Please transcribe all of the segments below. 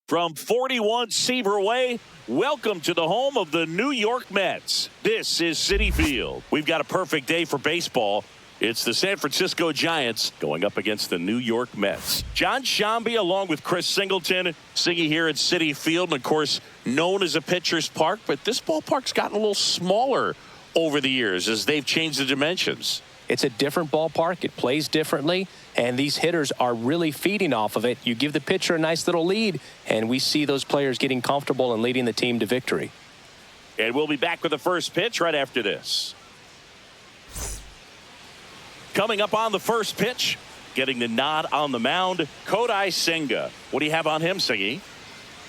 From 41 Seaver Way, welcome to the home of the New York Mets. This is Citi Field. We've got a perfect day for baseball. It's the San Francisco Giants going up against the New York Mets. John Shambi along with Chris Singleton singing here at Citi Field, and of course known as a pitcher's park, but this ballpark's gotten a little smaller over the years as they've changed the dimensions. It's a different ballpark. It plays differently, and these hitters are really feeding off of it. You give the pitcher a nice little lead, and we see those players getting comfortable and leading the team to victory. And we'll be back with the first pitch right after this. Coming up on the first pitch, getting the nod on the mound, Kodai Senga. What do you have on him, Singy?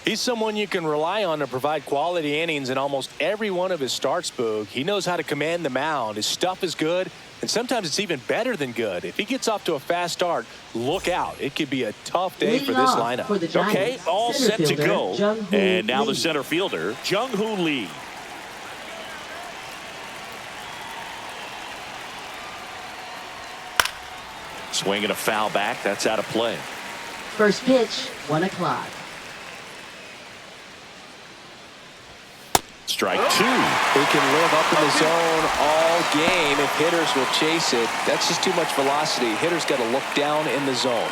He's someone you can rely on to provide quality innings in almost every one of his starts, Boog. He knows how to command the mound. His stuff is good, and sometimes it's even better tjhan good. If he gets off to a fast start, look out. It could be a tough day for this lineup. Okay, all set to go. And now the center fielder, Jung-Hoo Lee. Swinging a foul back. That's out of play. First pitch, 1 o'clock. Strike two. He can live up in the zone all game if hitters will chase it. That's just too much velocity. Hitters got to look down in the zone.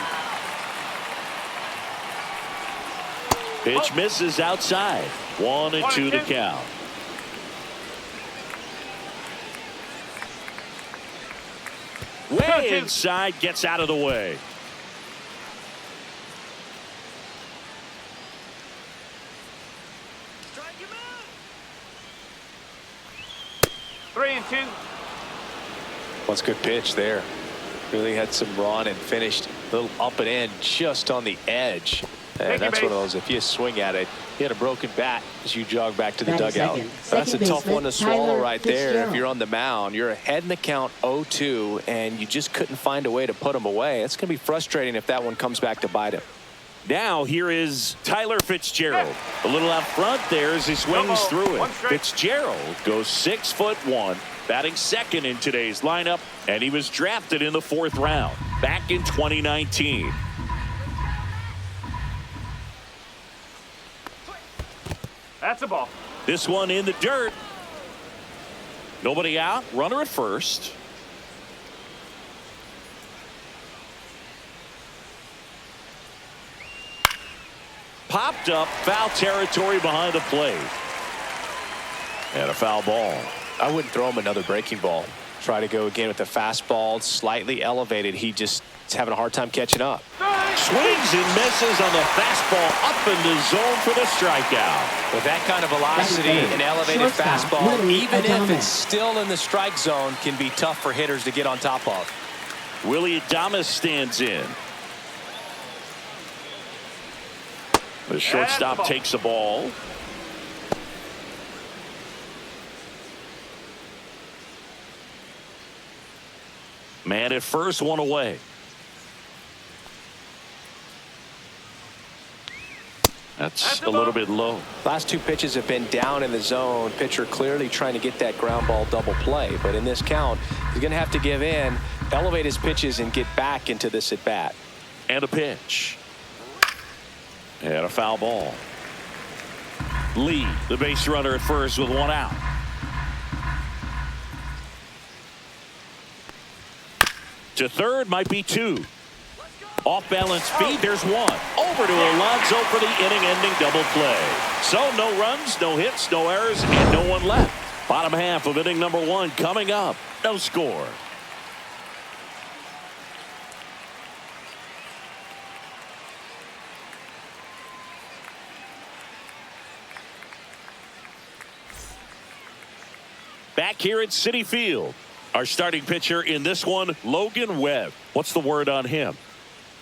Pitch misses outside. 1-2 to count. Way inside, gets out of the way. Strike him out. 3-2. What's a good pitch there. Really had some run and finished a little up and in just on the edge. And that's one of those, if you swing at it, you had a broken bat as you jog back to the dugout. That's a tough one to swallow right there. If you're on the mound, you're ahead in the count 0-2, and you just couldn't find a way to put him away. It's going to be frustrating if that one comes back to bite him. Now here is Tyler Fitzgerald. A little out front there as he swings through it. Fitzgerald goes 6'1", batting second in today's lineup, and he was drafted in the 4th round back in 2019. That's a ball. This one in the dirt. Nobody out. Runner at first. Popped up. Foul territory behind the plate. And a foul ball. I wouldn't throw him another breaking ball. Try to go again with the fastball slightly elevated. He just is having a hard time catching up. Swings and misses on the fastball up in the zone for the strikeout. With that kind of velocity, an elevated fastball, even if it's still in the strike zone, can be tough for hitters to get on top of. Willie Adames stands in. The shortstop takes the ball. Man at first, one away. That's a little bit low. Last two pitches have been down in the zone. Pitcher clearly trying to get that ground ball double play. But in this count, he's going to have to give in, elevate his pitches, and get back into this at bat. And a pitch. And a foul ball. Lee, the base runner at first with one out. To third, might be two. Off balance feed, there's one. Over to Alonso for the inning-ending double play. So no runs, no hits, no errors, and no one left. Bottom half of inning number 1 coming up. No score. Back here at Citi Field. Our starting pitcher in this one, Logan Webb. What's the word on him?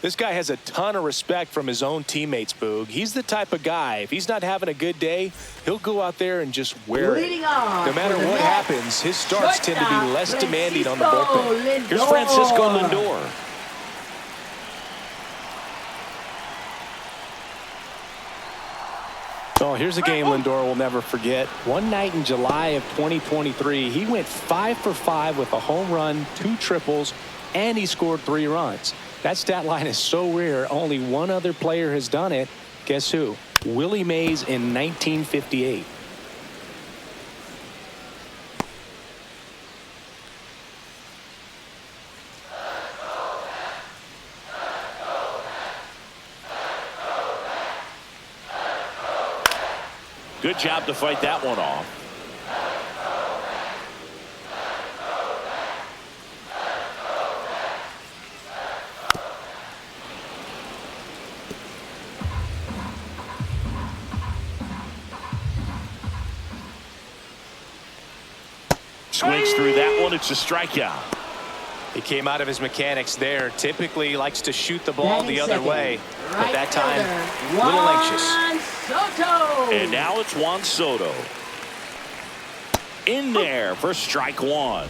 This guy has a ton of respect from his own teammates, Boog. He's the type of guy, if he's not having a good day, he'll go out there and just wear it. No matter what happens, his starts tend to be less demanding on the bullpen. Here's Francisco Lindor. Oh, here's a game Lindor will never forget. One night in July of 2023, he went 5 for 5 with a home run, 2 triples, and he scored 3 runs. That stat line is so rare, only one other player has done it. Guess who? Willie Mays in 1958. Good job to fight that one off. Swings through that one. It's a strikeout. He came out of his mechanics there. Typically likes to shoot the ball Batting the other second, way. But right that time, fielder, a little anxious. Soto. And now it's Juan Soto. In there for strike one.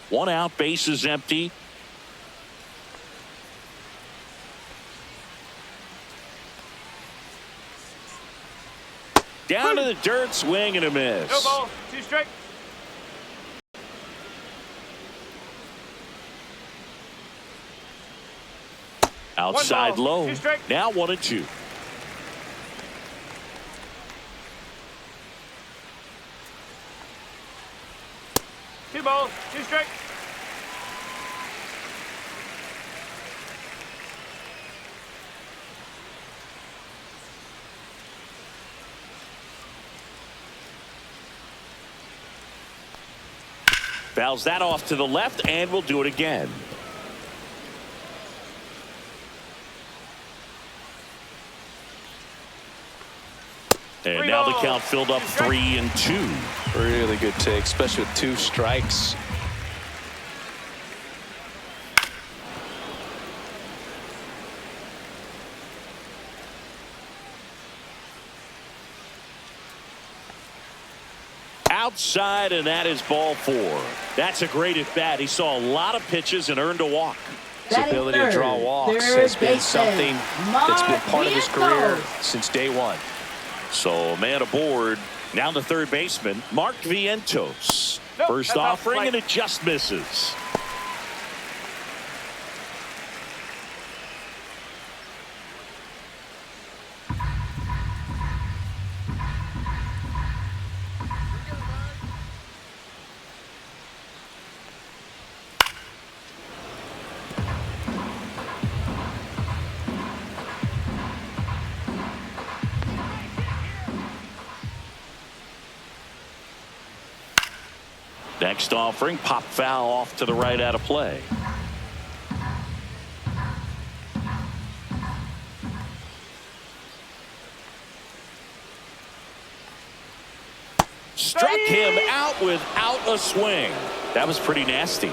One out, base is empty. Down to the dirt, swing and a miss. No ball. 2 strikes. Outside ball, low. 2 strikes. Now 1-2. Two balls. 2 strikes. Fouls that off to the left, and we'll do it again. And now the count filled up 3-2. Really good take, especially with 2 strikes. Outside, and that is ball 4. That's a great at bat. He saw a lot of pitches and earned a walk. His ability to draw walks has been something that's been part of his career since day one. So man aboard. Now the third baseman, Mark Vientos. Nope, First that's off offering, plate. and it just misses. Next offering, pop foul off to the right out of play. Struck him out without a swing. That was pretty nasty.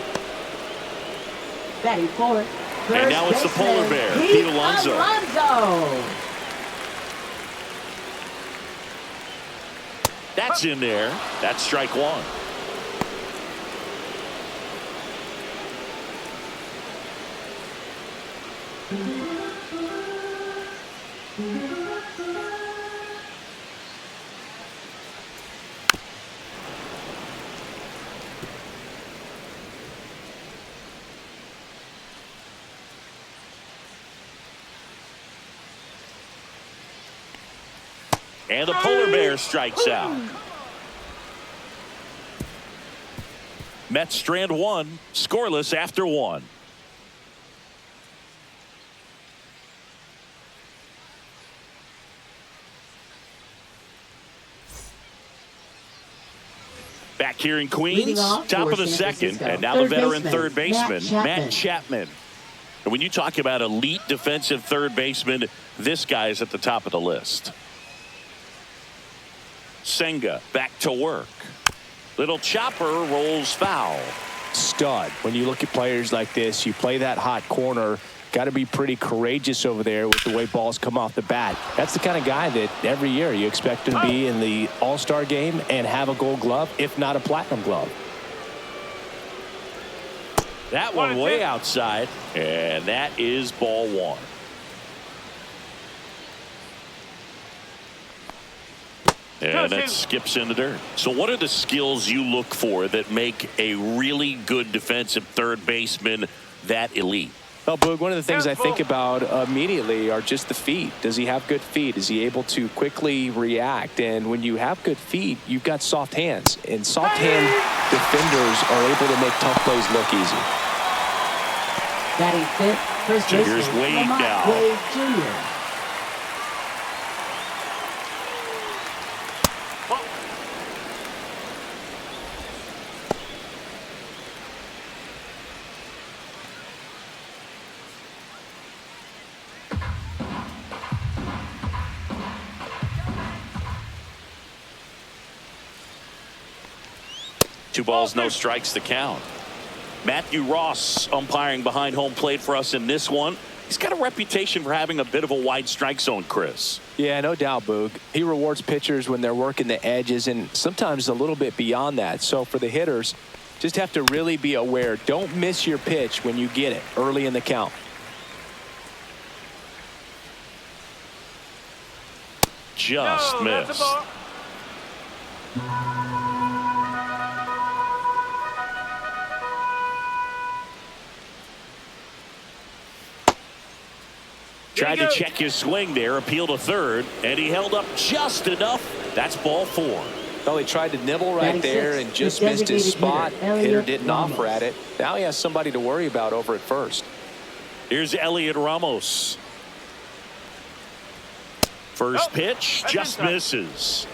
Batting fourth. And now it's the polar bear, Pete Alonso. That's in there. That's strike one. And the polar bear strikes out. Mets strand one, scoreless after one. Back here in Queens, top of the second, and now the veteran third baseman, Matt Chapman. And when you talk about elite defensive third baseman, this guy is at the top of the list. Senga back to work. Little chopper rolls foul. Stud. When you look at players like this, you play that hot corner. Got to be pretty courageous over there with the way balls come off the bat. That's the kind of guy that every year you expect him to be in the All-Star game and have a Gold Glove, if not a Platinum Glove. That one way outside, and that is ball one. And that skips in the dirt. So what are the skills you look for that make a really good defensive third baseman that elite? Well, Boog, one of the things I think about immediately are just the feet. Does he have good feet? Is he able to quickly react? And when you have good feet, you've got soft hands. And soft hand defenders are able to make tough plays look easy. Batting fifth, first So baseman, here's Wade Lamont now. Wade Jr. Two balls, no strikes to count. Matthew Ross umpiring behind home plate for us in this one. He's got a reputation for having a bit of a wide strike zone, Chris. Yeah, no doubt, Boog. He rewards pitchers when they're working the edges and sometimes a little bit beyond that. So for the hitters, just have to really be aware. Don't miss your pitch when you get it early in the count. Just missed. Tried to check his swing there, appeal to third, and he held up just enough. That's ball 4. Well, he tried to nibble right there and just missed his spot. Hitter didn't offer at it. Now he has somebody to worry about over at first. Here's Elliot Ramos. First pitch just misses.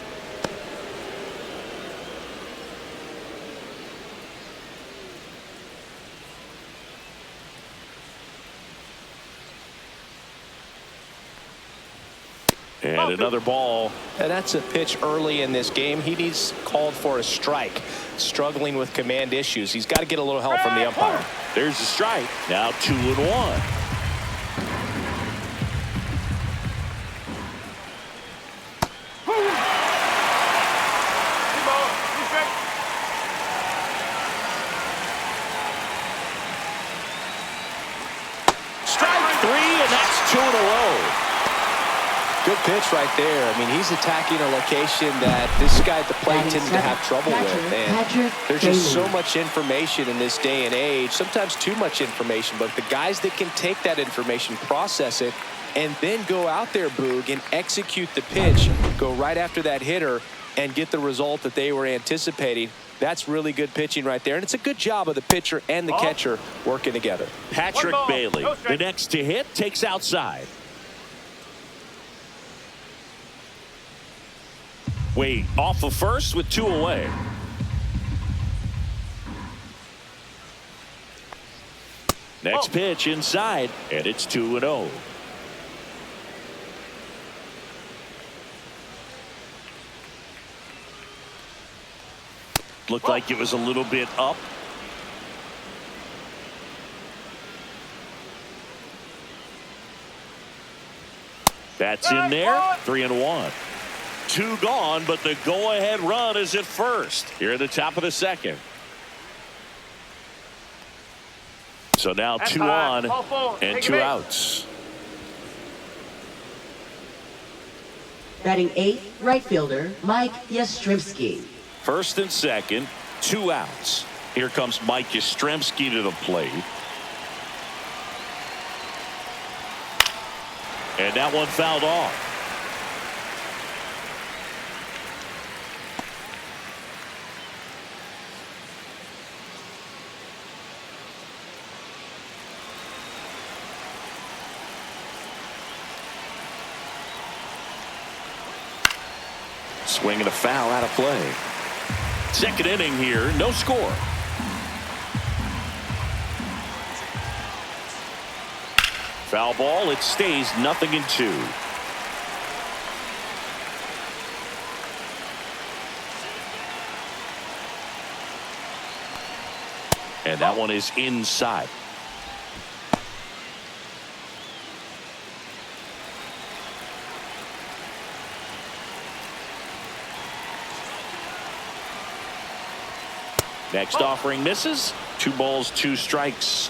And another ball. And that's a pitch early in this game. He needs called for a strike. Struggling with command issues. He's got to get a little help from the umpire. There's the strike. Now 2-1. Strike 3, and that's 2 in a row. Good pitch right there. I mean, he's attacking a location that this guy at the plate tends to have trouble with. And there's just so much information in this day and age, sometimes too much information, but the guys that can take that information, process it, and then go out there, Boog, and execute the pitch, go right after that hitter and get the result that they were anticipating. That's really good pitching right there. And it's a good job of the pitcher and the catcher working together. Patrick Bailey, the next to hit, takes outside. Wade off of first with 2 away. Next pitch inside, and it's 2-0. Looked like it was a little bit up. That's in there. 3-1. 2 gone, but the go-ahead run is at first here at the top of the second. So now 2 on and 2 outs. Batting 8th, right fielder Mike Yastrzemski. First and second, 2 outs. Here comes Mike Yastrzemski to the plate. And that one fouled off. Swing and a foul out of play. Second inning here, no score. Foul ball, it stays 0-2. And that one is inside. Next offering misses. 2 balls, 2 strikes.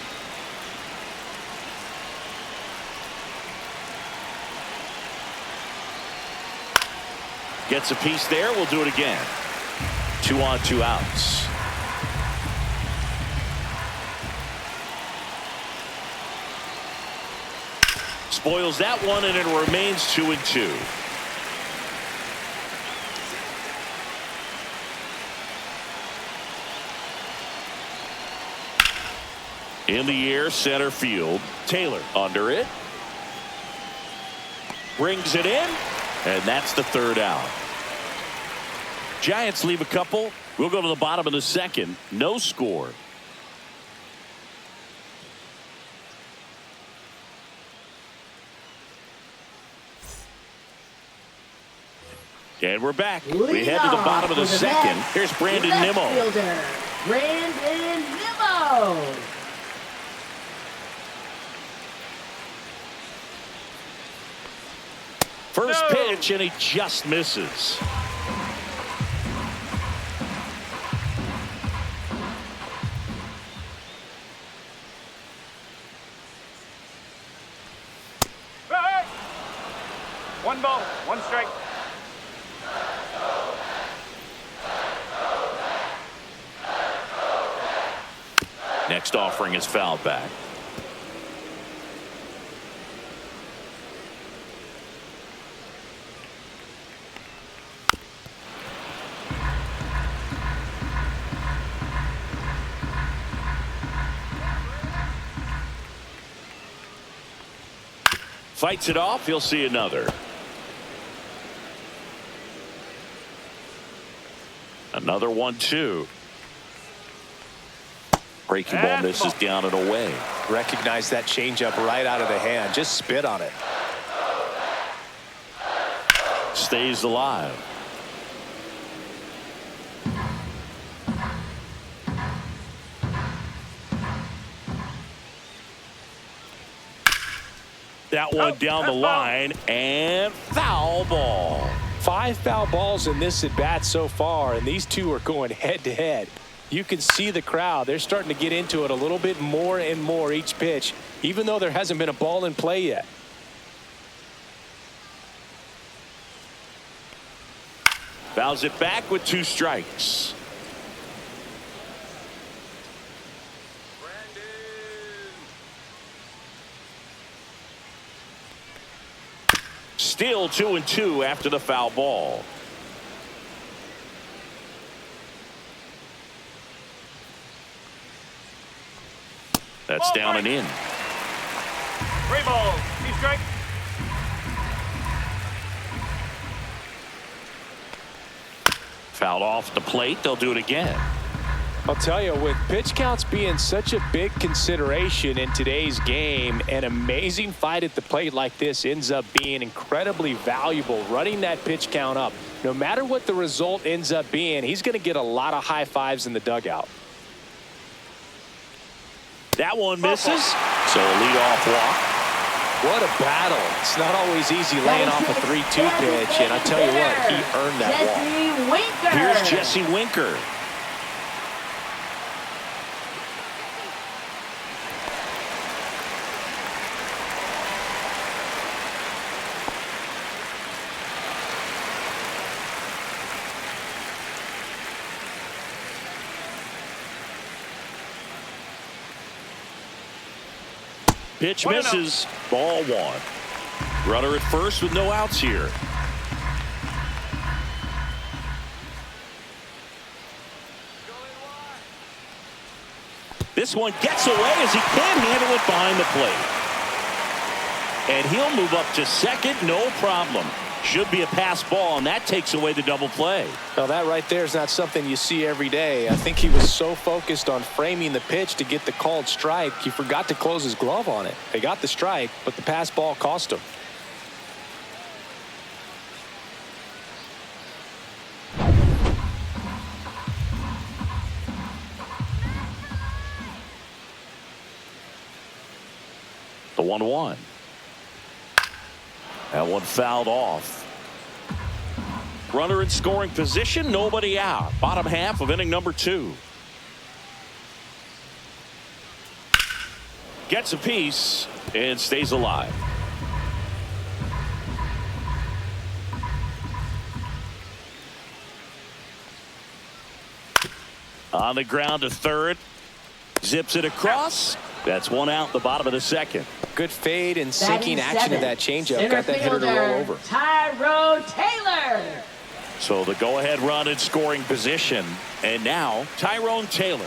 Gets a piece there. We'll do it again. 2 on, 2 outs. Spoils that one, and it remains 2 and 2. In the air, center field. Taylor under it. Brings it in, and that's the 3rd out. Giants leave a couple. We'll go to the bottom of the 2nd. No score. And we're back. We head to the bottom of the 2nd. Here's Brandon Nimmo. Fielder, Brandon Nimmo. First pitch, and he just misses. Hey! 1 ball, 1 strike. Next offering is fouled back. Fights it off. He'll see another. Another 1-2. Breaking ball misses down and away. Recognize that changeup right out of the hand. Just spit on it. Stays alive. That one down the line, and foul ball. 5 foul balls in this at bat so far, and these two are going head to head. You can see the crowd. They're starting to get into it a little bit more and more each pitch, even though there hasn't been a ball in play yet. Fouls it back with 2 strikes. Still 2 and 2 after the foul ball. That's down and in. 3 balls, 2 strikes. Fouled off the plate. They'll do it again. I'll tell you, with pitch counts being such a big consideration in today's game, an amazing fight at the plate like this ends up being incredibly valuable. Running that pitch count up, no matter what the result ends up being, he's going to get a lot of high fives in the dugout. That one misses. So a leadoff walk. What a battle. It's not always easy laying off a 3-2 pitch, and I tell you what, he earned that walk. Here's Jesse Winker. Pitch misses. Ball 1. Runner at first with no outs here. This one gets away as he can't handle it behind the plate. And he'll move up to second, no problem. Should be a pass ball, and that takes away the double play. Well, that right there is not something you see every day. I think he was so focused on framing the pitch to get the called strike, he forgot to close his glove on it. They got the strike, but the pass ball cost him. The 1-1. That one fouled off. Runner in scoring position, nobody out. Bottom half of inning number 2. Gets a piece and stays alive. On the ground to third. Zips it across. That's one out in the bottom of the second. Good fade and sinking action of that changeup. Center Got that hitter to roll over. Tyrone Taylor. So the go-ahead run in scoring position. And now Tyrone Taylor.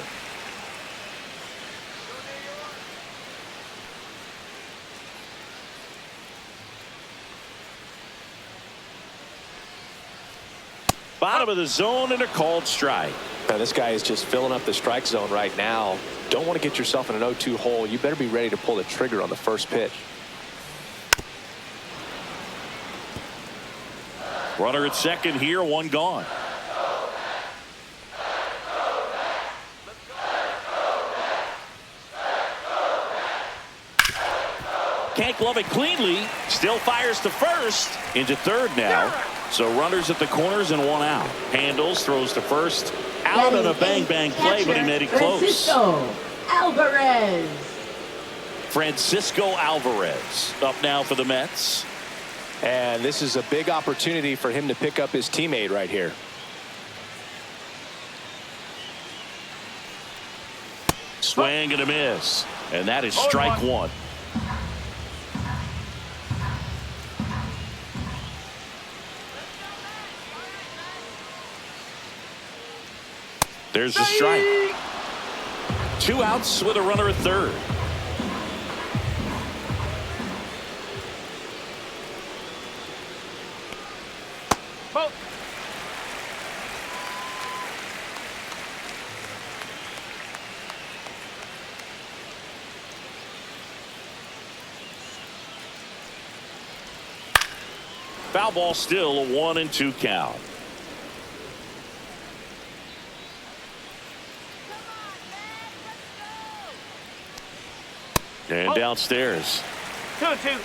Bottom of the zone and a called strike. Now this guy is just filling up the strike zone right now. Don't want to get yourself in an 0-2 hole. You better be ready to pull the trigger on the first pitch. Runner at second here, one gone. Can't glove it cleanly. Still fires to first. Into third now. So runners at the corners and one out. Handles, throws to first. Out on a bang-bang play, but he made it close. Francisco Alvarez. Francisco Alvarez up now for the Mets. And this is a big opportunity for him to pick up his teammate right here. Swing and a miss. And that is strike one. There's the strike. 2 outs with a runner at third. Foul ball, still a 1-2 count. And downstairs. 2-2.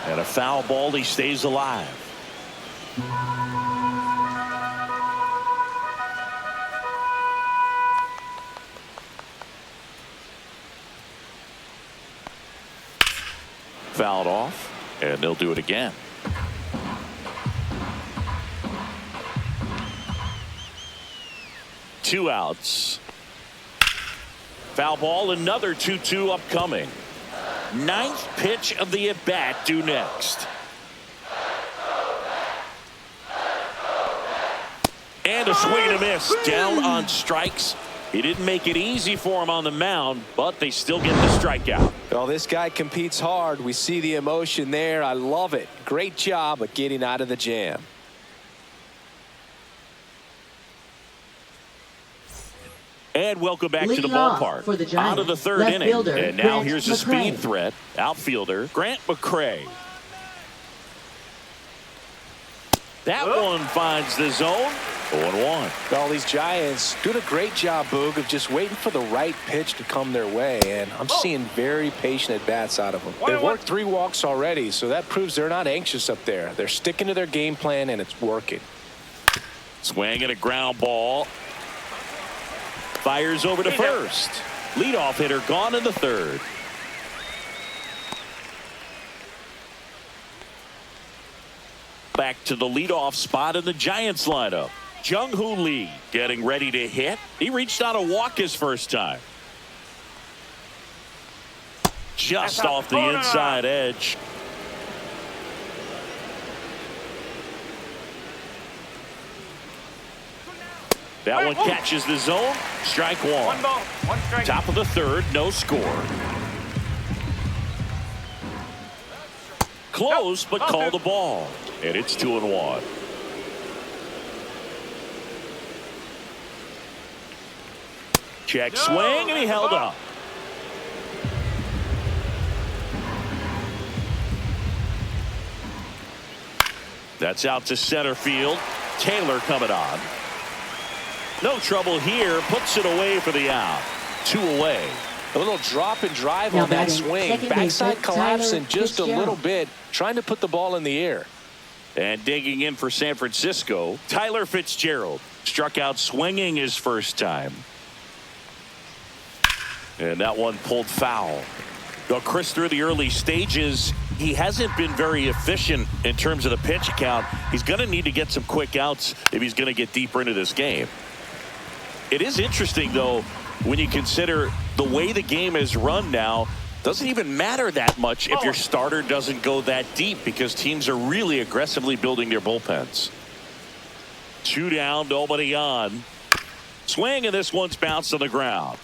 And a foul ball, he stays alive. Fouled off, and they'll do it again. Two outs. Foul ball, another 2-2 upcoming. 9th pitch of the at-bat due next. And a swing and a miss. Down on strikes. He didn't make it easy for him on the mound, but they still get the strikeout. Well, this guy competes hard. We see the emotion there. I love it. Great job of getting out of the jam. And welcome back to the ballpark. For the out of the third left inning. fielder, And now Grant here's a McCray. speed threat. Outfielder Grant McCray. That one finds the zone. 0-1. Well, these Giants doing a great job, Boog, of just waiting for the right pitch to come their way. And I'm seeing very patient at-bats out of them. They've worked 3 walks already, so that proves they're not anxious up there. They're sticking to their game plan, and it's working. Swing and a ground ball. Fires over to first. Leadoff hitter gone in the third. Back to the leadoff spot in the Giants lineup. Jung-Hoo Lee getting ready to hit. He reached on a walk his first time. Just off the inside edge. That one catches the zone. Strike one. 1 ball, 1 strike. Top of the third, no score. Close, but call the ball. And it's 2-1. Check swing, and he held up. That's out to center field. Taylor coming on. No trouble here. Puts it away for the out. 2 away. A little drop and drive Now on that batting swing. second base, Backside collapsing Tyler just a little Fitzgerald. bit, trying to put the ball in the air. And digging in for San Francisco, Tyler Fitzgerald. Struck out swinging his first time. And that one pulled foul. Well, Chris, through the early stages, he hasn't been very efficient in terms of the pitch count. He's going to need to get some quick outs if he's going to get deeper into this game. It is interesting, though, when you consider the way the game is run now. Doesn't even matter that much if your starter doesn't go that deep, because teams are really aggressively building their bullpens. 2 down, nobody on. Swing, and this one's bounced on the ground.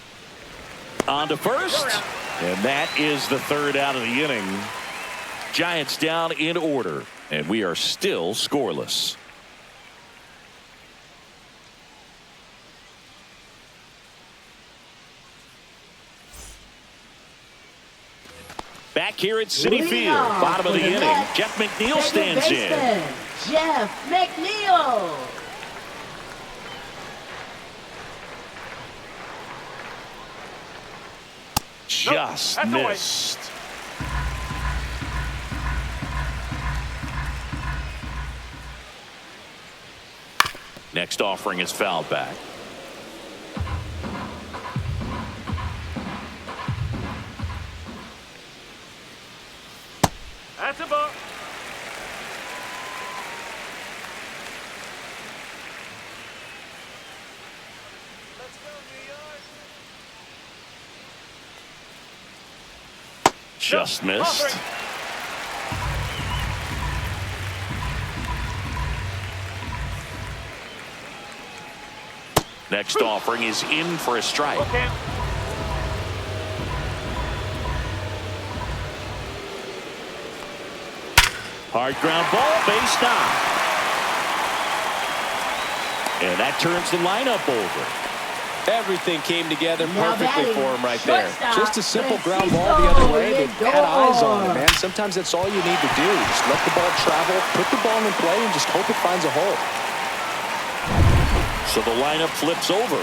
On to first, and that is the 3rd out of the inning. Giants down in order, and we are still scoreless. Back here at Citi Field, bottom of the inning, Jeff McNeil stands in. Jeff McNeil. Just missed. Next offering is fouled back. That's a ball. Let's go, New York. Just missed. Next offering is in for a strike. Okay. Hard ground ball, base knock. And that turns the lineup over. Everything came together Now perfectly batting, for him right there. shortstop, Just a simple ground Francisco ball the other way. They Lindor. had eyes on it, man. Sometimes that's all you need to do. Just let the ball travel, put the ball in play, and just hope it finds a hole. So the lineup flips over.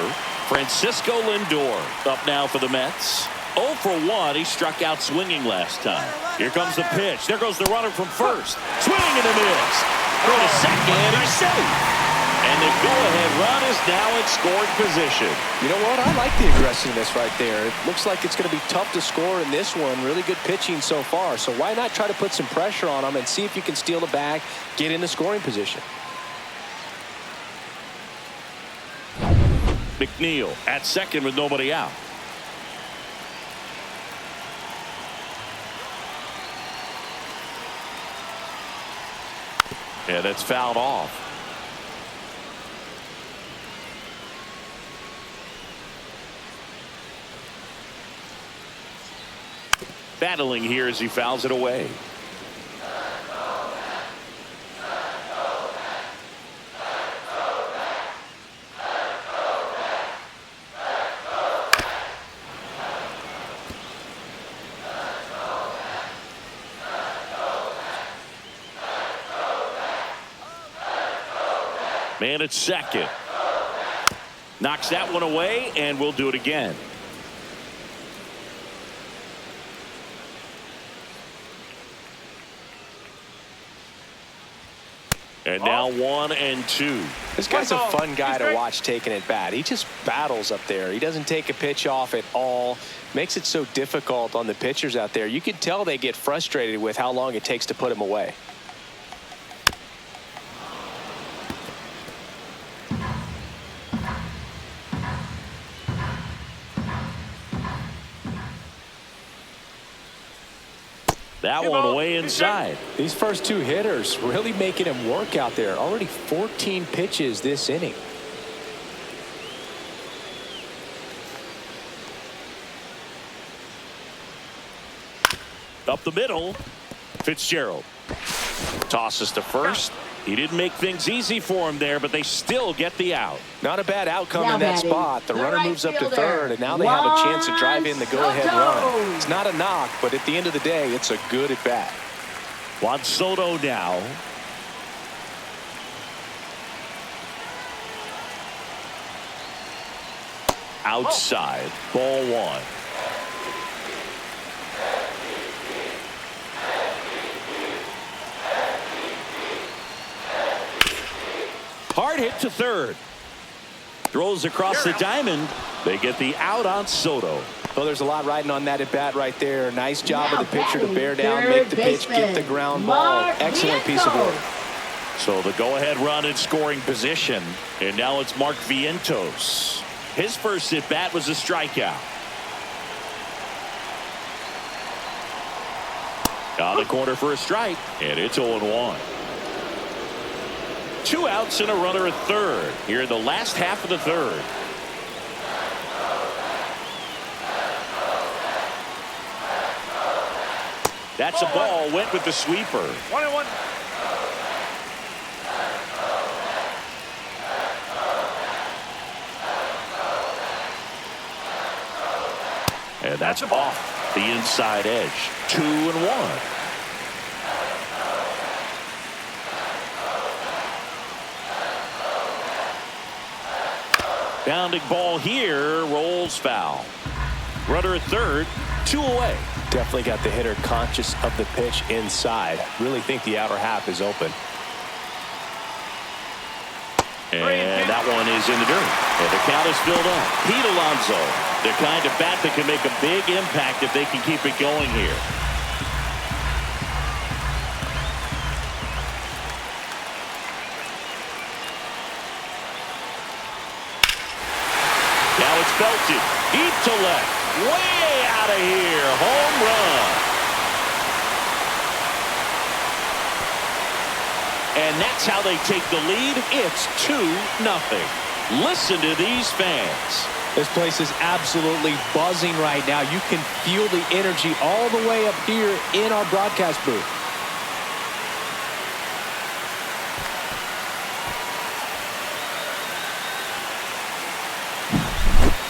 Francisco Lindor up now for the Mets. 0 for 1. He struck out swinging last time. Here comes the pitch. There goes the runner from first. Swing and a miss. Go to second. He's safe. And the go-ahead run is now in scoring position. You know what? I like the aggressiveness right there. It looks like it's going to be tough to score in this one. Really good pitching so far. So why not try to put some pressure on them and see if you can steal the bag, get in the scoring position. McNeil at second with nobody out. Yeah, that's fouled off. Battling here as he fouls it away. Man at second. Knocks that one away, and we'll do it again. And now 1 and 2. This guy's a fun guy to watch taking it bat. He just battles up there. He doesn't take a pitch off at all. Makes it so difficult on the pitchers out there. You can tell they get frustrated with how long it takes to put him away. That one away inside. These first 2 hitters really making him work out there. Already 14 pitches this inning. Up the middle. Fitzgerald tosses to first. He didn't make things easy for him there, but they still get the out. Not a bad outcome Now in that batting, spot. The runner right moves up to fielder, third, and now they have a chance to drive in the go-ahead Juan Soto. run. It's not a knock, but at the end of the day, it's a good at-bat. Juan Soto now. Outside, ball 1. Hard hit to third. Throws across the diamond. They get the out on Soto. Well, there's a lot riding on that at bat right there. Nice job of the pitcher to bear down, third make the pitch, baseman, get the ground ball. Mark Excellent piece of work. So the go-ahead run in scoring position. And now it's Mark Vientos. His first at-bat was a strikeout. On the corner for a strike, and it's 0-1. 2 outs and a runner at third here in the last half of the third. That's a ball. Went with the sweeper. 1-1. And that's off the inside edge. 2-1. Bounding ball here, rolls foul. Runner at third, 2 away. Definitely got the hitter conscious of the pitch inside. Really think the outer half is open. And that one is in the dirt. And the count is filled up. Pete Alonso, the kind of bat that can make a big impact if they can keep it going here. Now it's belted. Deep to left. Way out of here. Home run. And that's how they take the lead. It's 2-0. Listen to these fans. This place is absolutely buzzing right now. You can feel the energy all the way up here in our broadcast booth.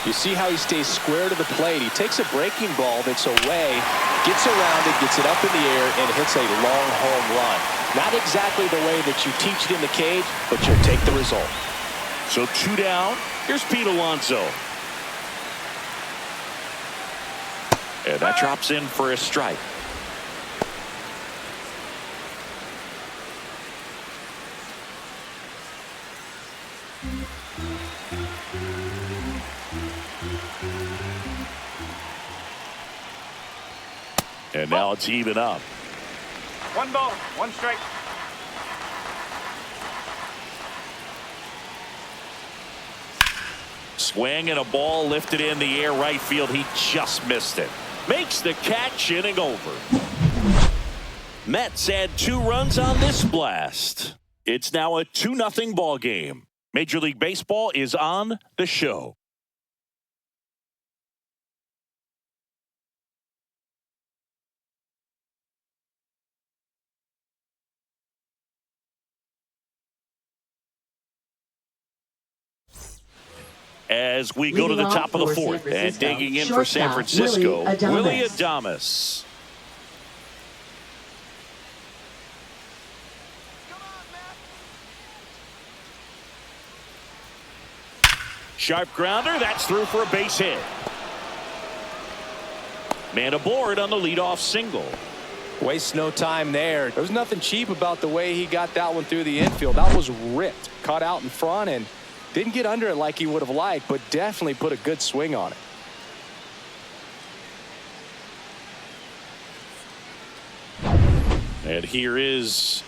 You see how he stays square to the plate. He takes a breaking ball that's away, gets around it, gets it up in the air, and hits a long home run. Not exactly the way that you teach it in the cage, but you'll take the result. So 2 down. Here's Pete Alonso. And that drops in for a strike. And now it's even up. 1 ball, 1 strike. Swing and a ball lifted in the air right field. He just missed it. Makes the catch, inning over. Mets add 2 runs on this blast. It's now a 2-0 ball game. Major League Baseball is on the show. As we go to the top of the 4th, and digging in for San Francisco, Willie Adames. Sharp grounder, that's through for a base hit. Man aboard on the leadoff single. Wastes no time there. There was nothing cheap about the way he got that one through the infield. That was ripped, caught out in front, and didn't get under it like he would have liked, but definitely put a good swing on it. And here is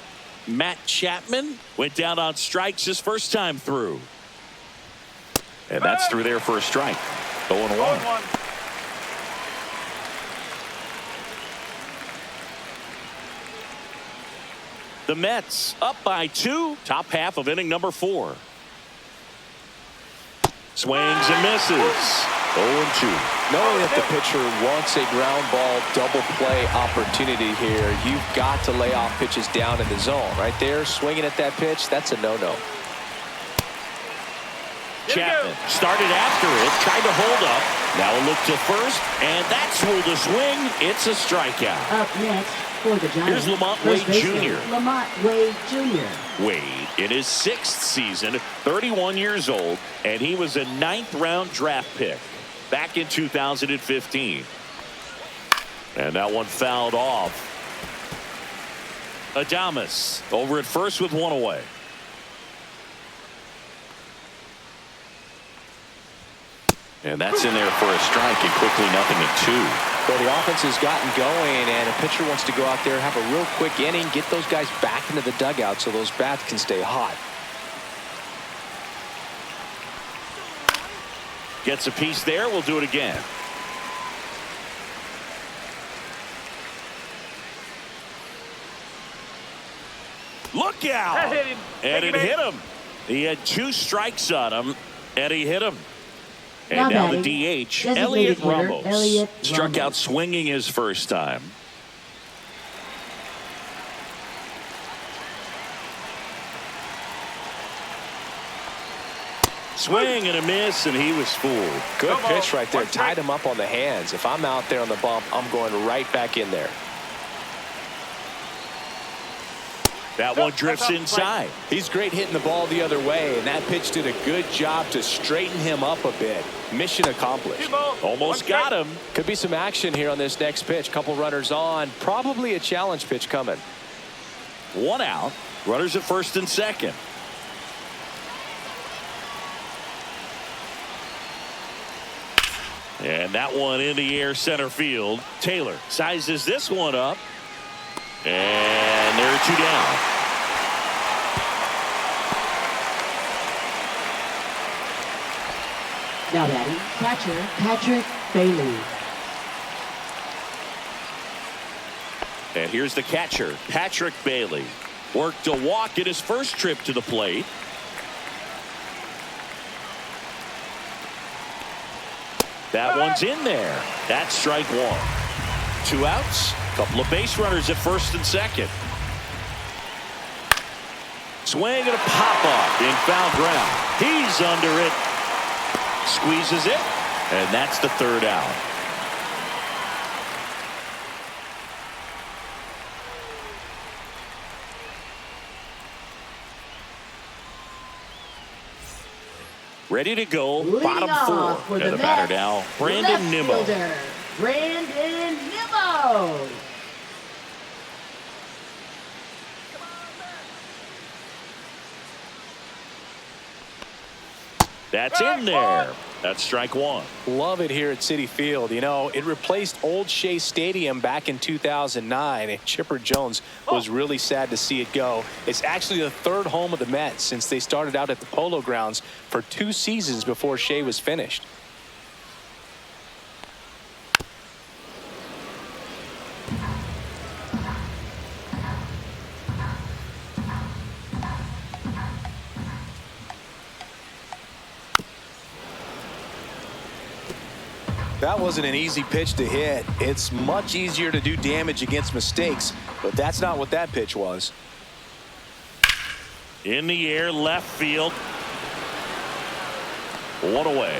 Matt Chapman. Went down on strikes his first time through. And that's through there for a strike. 0-1. The Mets up by 2. Top half of inning number 4. Swings and misses. 0-2. Knowing that the pitcher wants a ground ball double play opportunity here, you've got to lay off pitches down in the zone. Right there, swinging at that pitch, that's a no-no. Chapman started after it, tried to hold up. Now a look to first, and that's ruled a swing. It's a strikeout. Up next for the Giants. Here's Lamont Wade Jr. Lamont Wade Jr. Wade in his 6th season, 31 years old, and he was a 9th-round draft pick back in 2015. And that one fouled off. Adames over at first with 1 away. And that's in there for a strike, and quickly 0-2. Well, the offense has gotten going, and a pitcher wants to go out there, have a real quick inning, get those guys back into the dugout so those bats can stay hot. Gets a piece there. We'll do it again. Look out! That hit him. And it Thank you, hit him. He had 2 strikes on him, and he hit him. Now And now the batting, DH, designated Elliot hitter, Ramos. Elliot Struck Ramos. out swinging his first time. Swing and a miss, and he was fooled. Good Come on. pitch right there. One strike. Tied him up on the hands. If I'm out there on the bump, I'm going right back in there. That one drifts that's inside. He's great hitting the ball the other way, and that pitch did a good job to straighten him up a bit. Mission accomplished. 2 balls. Almost 1 got strike. him. Could be some action here on this next pitch. Couple runners on. Probably a challenge pitch coming. 1 out. Runners at first and second. And that one in the air center field. Taylor sizes this one up. And there are 2 down. Now batting, catcher Patrick Bailey. And here's the catcher, Patrick Bailey. Worked a walk in his first trip to the plate. That one's in there. That's strike 1. 2 outs. Couple of base runners at first and second. Swing and a pop up in foul ground. He's under it. Squeezes it. And that's the 3rd out. Ready to go. Leading Bottom off 4. for And the the batter Mets, now, Brandon left Nimmo. fielder, Brandon Nimmo. That's in there. That's strike 1. Love it here at Citi Field. You know, it replaced Old Shea Stadium back in 2009. And Chipper Jones was really sad to see it go. It's actually the 3rd home of the Mets since they started out at the Polo Grounds for 2 seasons before Shea was finished. That wasn't an easy pitch to hit. It's much easier to do damage against mistakes, but that's not what that pitch was. In the air, left field. 1 away.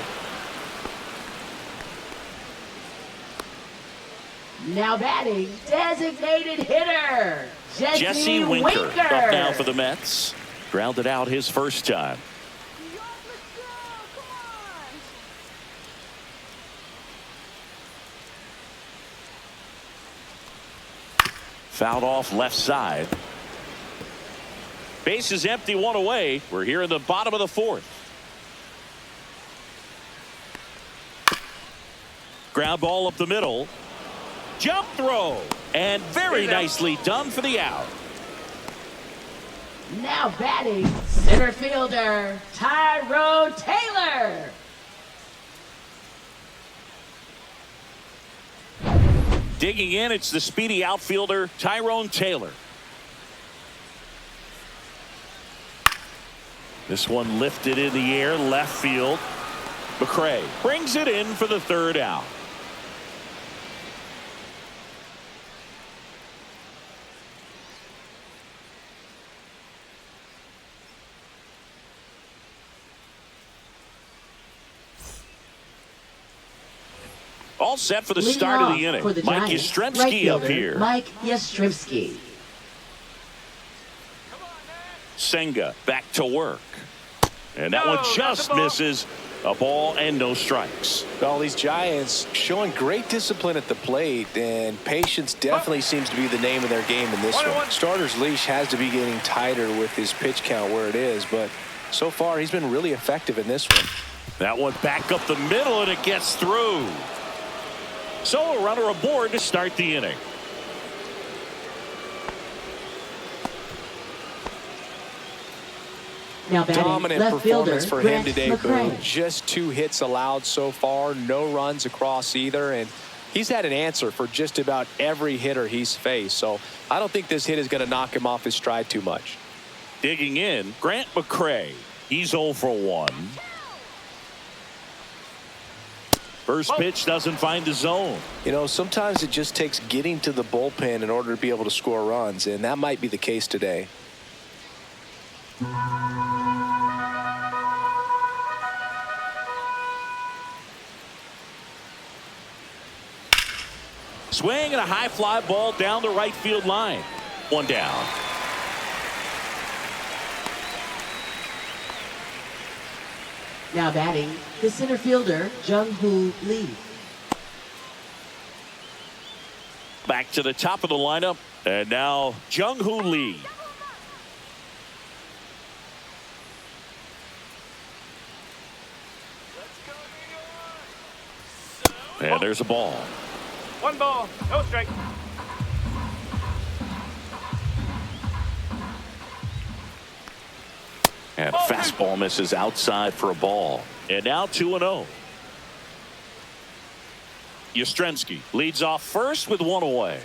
Now batting, designated hitter Jesse Winker up now for the Mets. Grounded out his first time. Fouled off left side. Base is empty, 1 away. We're here in the bottom of the 4th. Ground ball up the middle. Jump throw. And very nicely done for the out. Now batting, center fielder Tyrone Taylor. Digging in, it's the speedy outfielder Tyrone Taylor. This one lifted in the air, left field. McCray brings it in for the 3rd out. All set for the Leading start of off the inning. for the Mike Giants, Yastrzemski right up fielder, here. Mike Yastrzemski. Senga back to work. And that No, one that's just a ball. misses. A ball and no strikes. All these Giants showing great discipline at the plate, and patience definitely seems to be the name of their game in this 1-1. one. Starter's leash has to be getting tighter with his pitch count where it is, but so far he's been really effective in this one. That one back up the middle, and it gets through. So a runner aboard to start the inning. Now batting, Dominant left performance fielder, for him Grant today, Boo. McCray. Just 2 hits allowed so far, no runs across either, and he's had an answer for just about every hitter he's faced. So I don't think this hit is going to knock him off his stride too much. Digging in, Grant McCray. He's 0 for 1. First pitch doesn't find the zone. You know, sometimes it just takes getting to the bullpen in order to be able to score runs, and that might be the case today. Swing and a high fly ball down the right field line. One down. Now batting, the center fielder, Jung-Hoo Lee. Back to the top of the lineup. And now Jung-Hoo Lee. And there's a ball. 1 ball, no strike. And a fastball misses outside for a ball. And now 2-0. Yastrzemski leads off first with 1 away.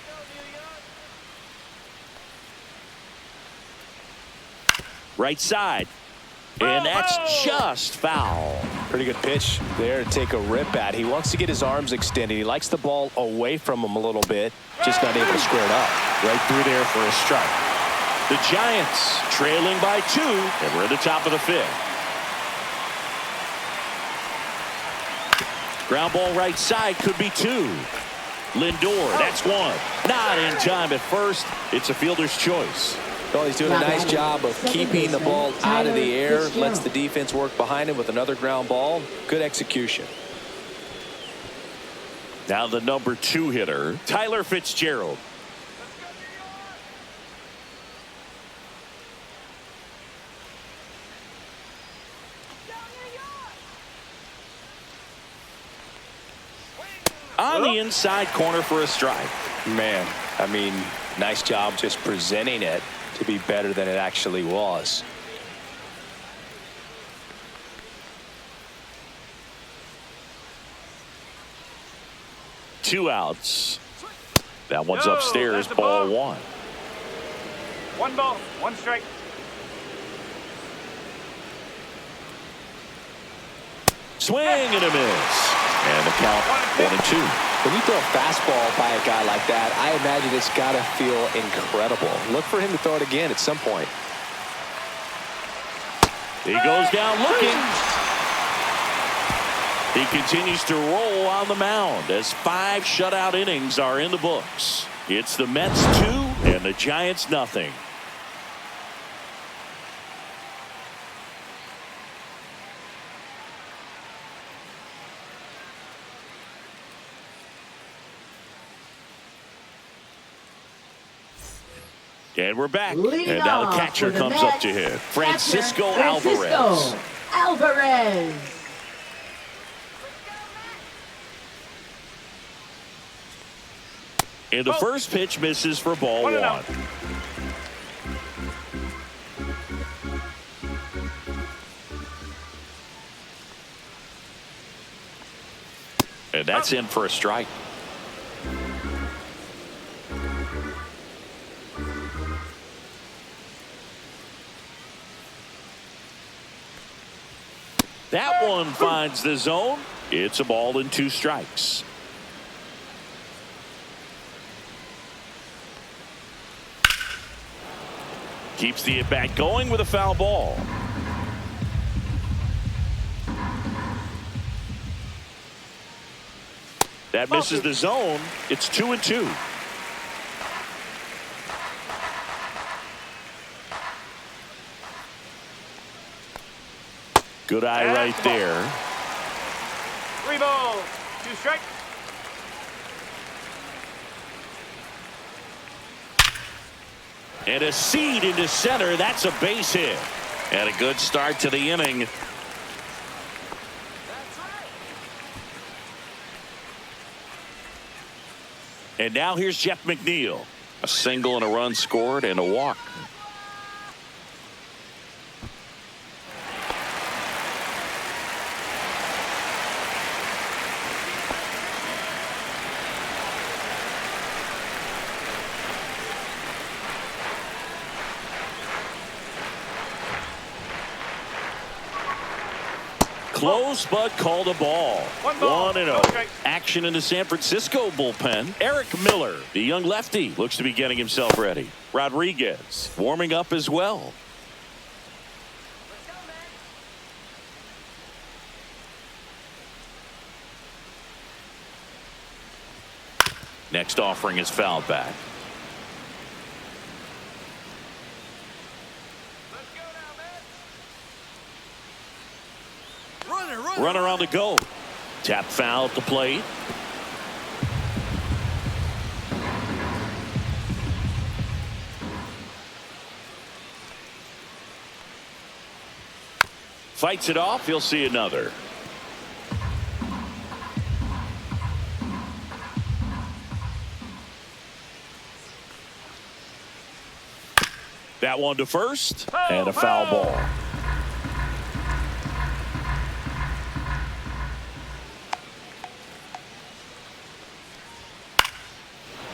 Right side. And that's just foul. Pretty good pitch there to take a rip at. He wants to get his arms extended. He likes the ball away from him a little bit. Just not able to square it up. Right through there for a strike. The Giants trailing by 2, and we're at the top of the 5th. Ground ball right side could be 2. Lindor, that's 1. Not in time at first. It's a fielder's choice. Well, he's doing a nice job of keeping the ball out of the air. Lets the defense work behind him with another ground ball. Good execution. Now the number 2 hitter, Tyler Fitzgerald. On the inside corner for a strike. Man, I mean, nice job just presenting it to be better than it actually was. Two outs. That one's upstairs, ball 1. 1 ball, 1 strike. Swing and a miss. And the count 1-2. When you throw a fastball by a guy like that, I imagine it's got to feel incredible. Look for him to throw it again at some point. He goes down looking. He continues to roll on the mound as 5 shutout innings are in the books. It's the Mets 2 and the Giants nothing. And we're back. Leading and now the off catcher for the comes Mets, up to hit. Francisco Francisco Alvarez. Alvarez. And the first pitch misses for ball 1. And that's in for a strike. That one finds the zone. It's a ball and 2 strikes. Keeps the at-bat going with a foul ball. That misses the zone. It's 2-2. Good eye right there. 3 balls, 2 strikes. And a seed into center. That's a base hit. And a good start to the inning. And now here's Jeff McNeil. A single and a run scored and a walk. Close, but called a ball. 1-0. Okay. Action in the San Francisco bullpen. Eric Miller, the young lefty, looks to be getting himself ready. Rodriguez warming up as well. Next offering is fouled back. Run around to go. Tap foul at the plate. Fights it off. He'll see another. That one to first. And a foul ball.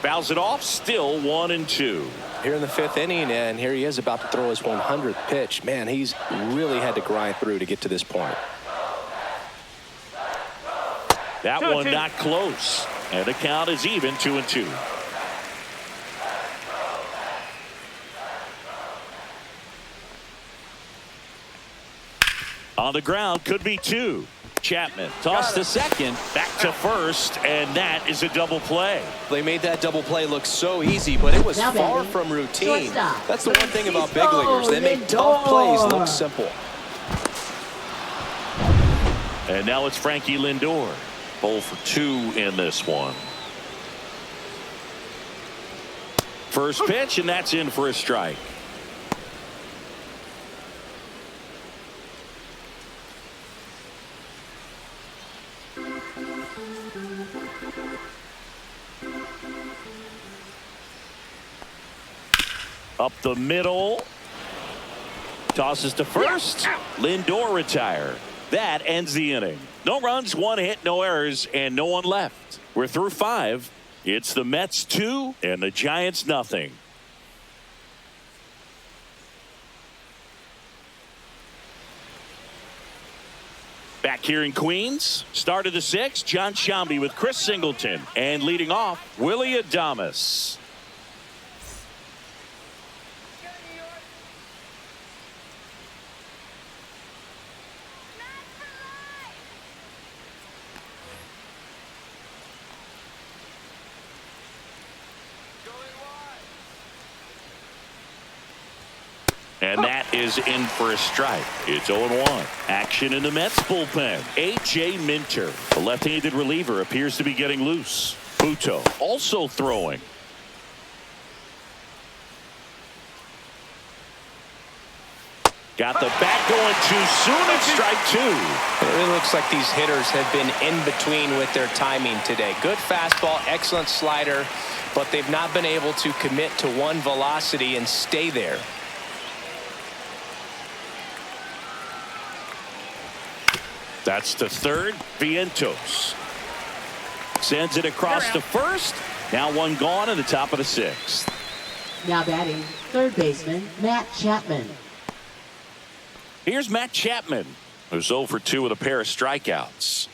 Fouls it off, still 1-2. Here in the 5th inning, and here he is about to throw his 100th pitch. Man, he's really had to grind through to get to this point. That one not close. And the count is even, 2-2. On the ground, could be 2. Chapman tossed to second, back to first, and that is a double play. They made that double play look so easy, but it was far from routine. That's the one thing about big leaguers. They make tough plays look simple. And now it's Frankie Lindor. 0 for 2 in this one. First pitch, and that's in for a strike. Up the middle. Tosses to first. Lindor retired. That ends the inning. No runs, 1 hit, no errors, and no one left. We're through 5. It's the Mets 2 and the Giants nothing. Back here in Queens, start of the 6th, John Shambi with Chris Singleton, and leading off, Willie Adames. And that is in for a strike. It's 0-1. Action in the Mets bullpen. A.J. Minter, the left-handed reliever, appears to be getting loose. Buto also throwing. Got the bat going too soon. It's strike 2. It really looks like these hitters have been in between with their timing today. Good fastball, excellent slider, but they've not been able to commit to one velocity and stay there. That's to third. Vientos sends it across to first. Now one gone in the top of the 6th. Now batting, third baseman, Matt Chapman. Here's Matt Chapman, who's 0 for 2 with a pair of strikeouts.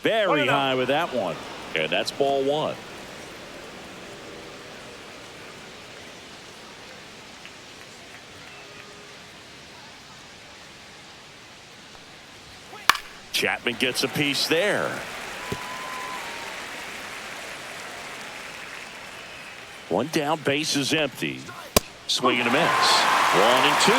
Very high with that one. And that's ball 1. Chapman gets a piece there. One down, base is empty. Swing and a miss. 1-2.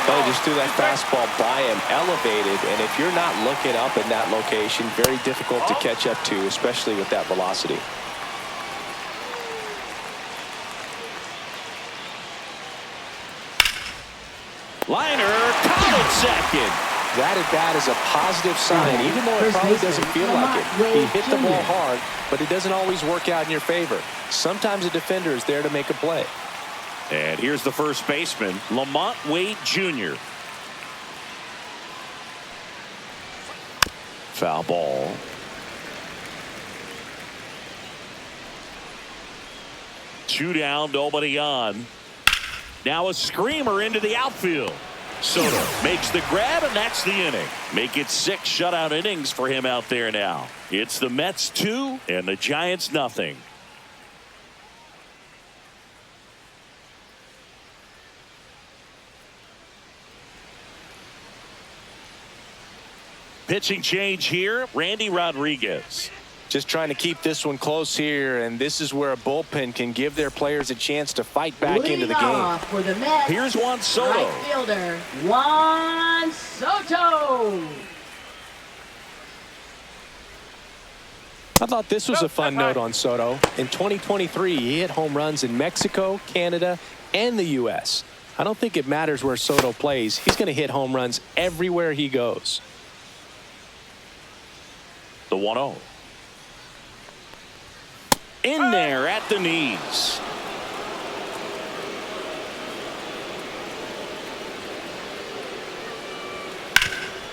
Well, just threw that fastball by him, elevated, and if you're not looking up in that location, very difficult to catch up to, especially with that velocity. Liner, caught at second. That at bat is a positive sign, even though it probably doesn't feel like it. He hit the ball hard, but it doesn't always work out in your favor. Sometimes a defender is there to make a play. And here's the first baseman, Lamont Wade Jr. Foul ball. Two down, nobody on. Now a screamer into the outfield. Soto makes the grab, and that's the inning. Make it 6 shutout innings for him out there now. It's the Mets 2 and the Giants nothing. Pitching change here, Randy Rodriguez. Just trying to keep this one close here, and this is where a bullpen can give their players a chance to fight back into the game. For the Mets, here's Juan Soto. right fielder, Juan Soto. I thought this was a fun note on Soto. In 2023, he hit home runs in Mexico, Canada, and the U.S. I don't think it matters where Soto plays. He's going to hit home runs everywhere he goes. The 1-0. In there at the knees.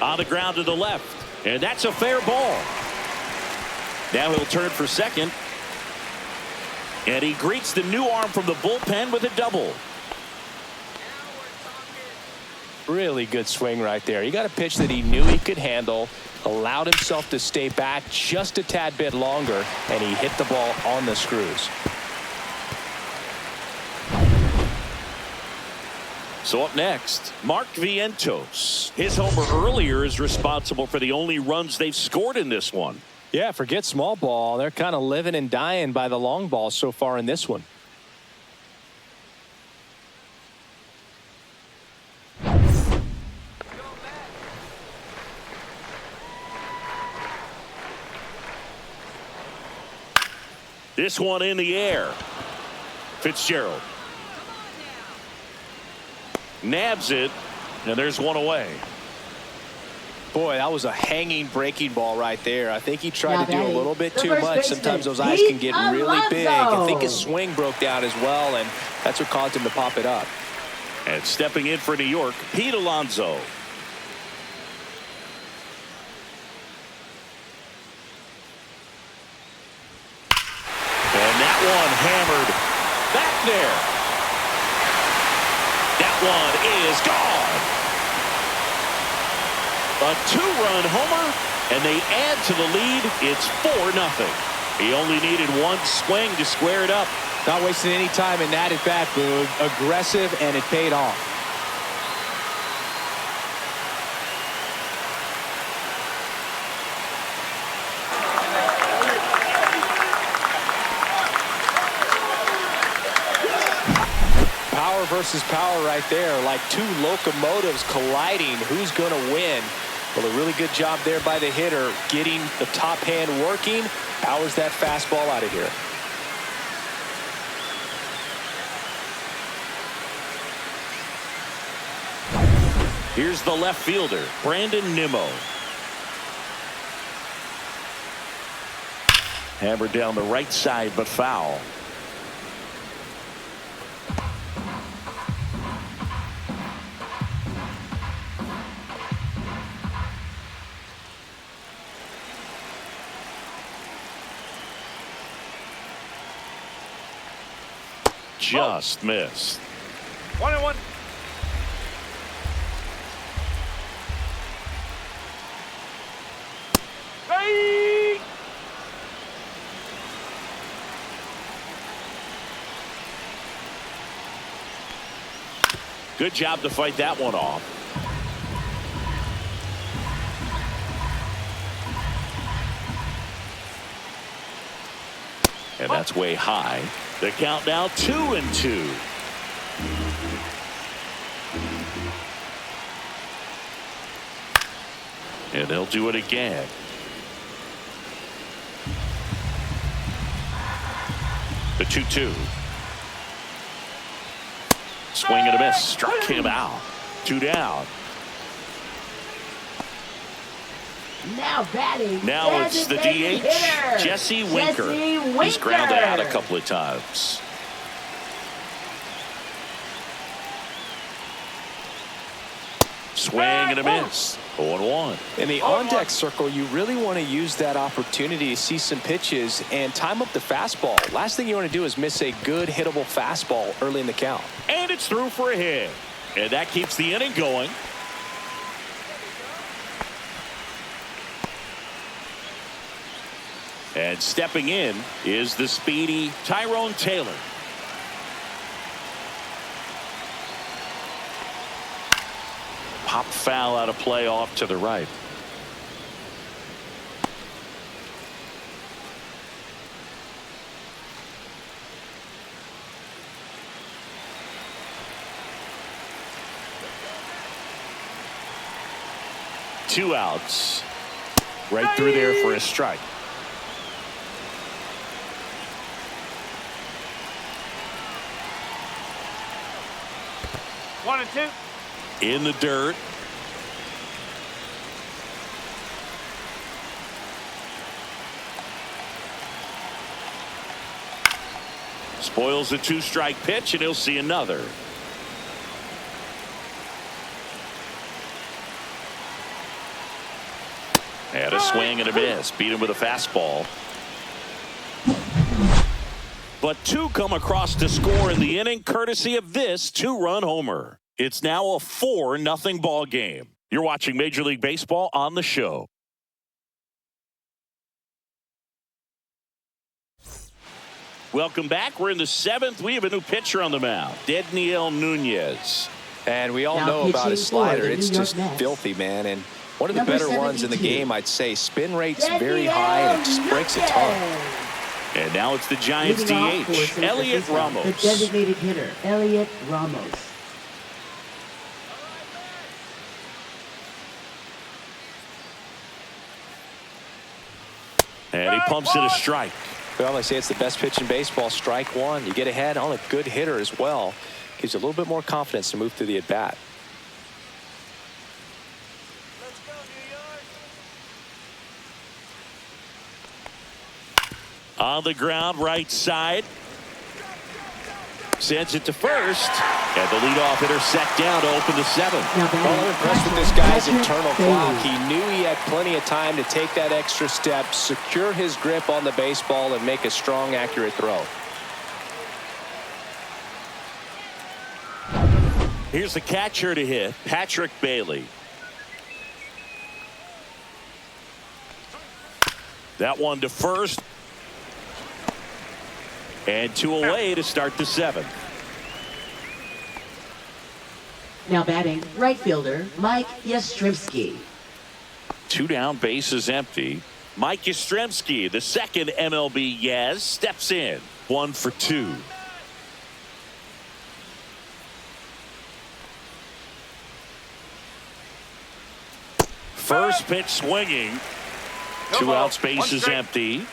On the ground to the left. And that's a fair ball. Now he'll turn for second. And he greets the new arm from the bullpen with a double. Really good swing right there. He got a pitch that he knew he could handle, allowed himself to stay back just a tad bit longer, and he hit the ball on the screws. So up next, Mark Vientos. His homer earlier is responsible for the only runs they've scored in this one. Yeah, forget small ball. They're kind of living and dying by the long ball so far in this one. This one in the air. Fitzgerald nabs it, and there's one away. Boy, that was a hanging breaking ball right there. I think he tried to do a little bit too much. baseman, Sometimes those eyes can get really big. I think his swing broke down as well, and that's what caused him to pop it up. And stepping in for New York, Pete Alonso. And that one hammered back there. That one is gone. A 2-run homer, and they add to the lead. It's 4-0. He only needed one swing to square it up. Not wasting any time in that at bat, Boog. Aggressive, and it paid off. Power versus power right there, like two locomotives colliding. Who's going to win? Well, a really good job there by the hitter, getting the top hand working. Powers that fastball out of here. Here's the left fielder, Brandon Nimmo. Hammered down the right side, but foul. Just missed. 1-1. Hey! Good job to fight that one off. And that's way high. The count now 2-2. And they'll do it again. The 2-2. Swing and a miss. Struck him out. 2 down. Now batting. Now it's the DH, Jesse Winker. He's grounded out a couple of times. Swing and a miss. 0-1. In the on-deck circle, you really want to use that opportunity to see some pitches and time up the fastball. Last thing you want to do is miss a good hittable fastball early in the count. And it's through for a hit. And that keeps the inning going. And stepping in is the speedy Tyrone Taylor. Pop foul out of play off to the right. Two outs. Right through there for a strike. One and two. In the dirt. Spoils the two-strike pitch, and he'll see another. And a swing and a miss. Beat him with a fastball. But two come across to score in the inning, courtesy of this two-run homer. It's now a 4-0 ball game. You're watching Major League Baseball on the show. Welcome back. We're in the 7th. We have a new pitcher on the mound, Dedniel Nunez. And we all Now know about his slider. It's New York just Mets. filthy, man. And one of the Number better ones in the 72. game, I'd say. Spin rate's very high, and it just breaks a ton. And now it's the Giants Leading off for DH, San Elliot Francisco, Ramos. The designated hitter, Elliot Ramos. And he pumps in a strike. Well, I say it's the best pitch in baseball. Strike one. You get ahead on a good hitter as well. Gives you a little bit more confidence to move through the at-bat. On the ground, right side. Sends it to first. And the leadoff hitter set down to open the 7th. Well, I'm impressed with this guy's internal clock. He knew he had plenty of time to take that extra step, secure his grip on the baseball, and make a strong, accurate throw. Here's the catcher to hit, Patrick Bailey. That one to first. And two away to start the 7th. Now batting, right fielder, Mike Yastrzemski. Two down, bases empty. Mike Yastrzemski, the second MLB Yaz, steps in. 1 for 2. First pitch swinging. Two outs, bases empty.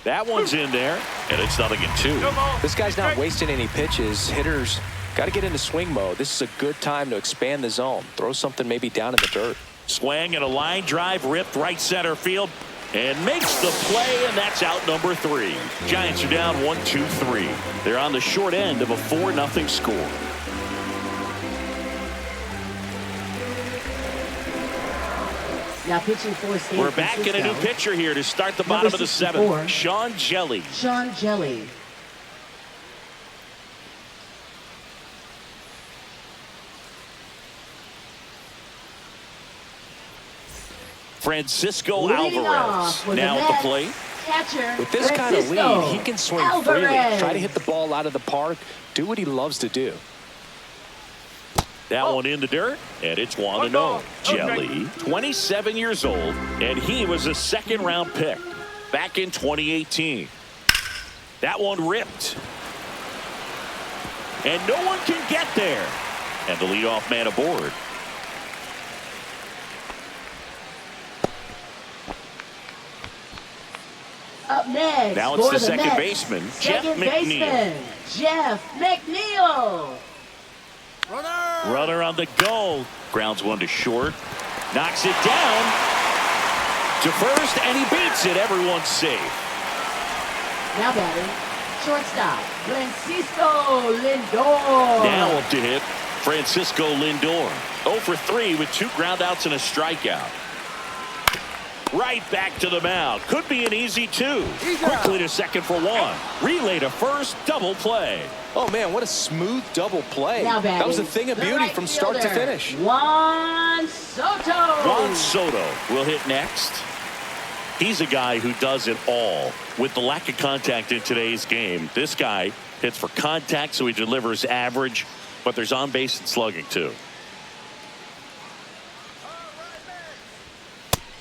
That one's in there, and it's 0-2. This guy's not wasting any pitches. Hitters got to get into swing mode. This is a good time to expand the zone. Throw something maybe down in the dirt. Swing and a line drive ripped right center field and makes the play, and that's out number 3. Giants are down 1-2-3. They're on the short end of a 4-0 score. Now pitching for San We're back in a new Francisco, pitcher here to start the bottom of the 64. 7th. Sean Jelly. Sean Jelly. Francisco Leading Alvarez off for the now at the Mets, plate. Catcher, With this kind of Francisco lead, he can swing Alvarez. freely. Try to hit the ball out of the park. Do what he loves to do. That one in the dirt, and it's 1-0. Jelly, 27 years old, and he was a 2nd-round pick back in 2018. That one ripped. And no one can get there. And the leadoff man aboard. Up next, Now it's for the second Mets, baseman, Jeff second McNeil. baseman, Jeff McNeil. Runner Runner on the go. Grounds one to short. Knocks it down to first, and he beats it. Everyone's safe. Now batting, shortstop, Francisco Lindor. Now up to hit, Francisco Lindor. 0 for 3 with 2 groundouts and a strikeout. Right back to the mound. Could be an easy 2. Quickly to second for 1. Relay to first. Double play. Oh, man, what a smooth double play. Now batting, that was a thing of beauty right from start to fielder, finish. Juan Soto. Juan Soto will hit next. He's a guy who does it all. With the lack of contact in today's game, this guy hits for contact, so he delivers average, but there's on base and slugging too.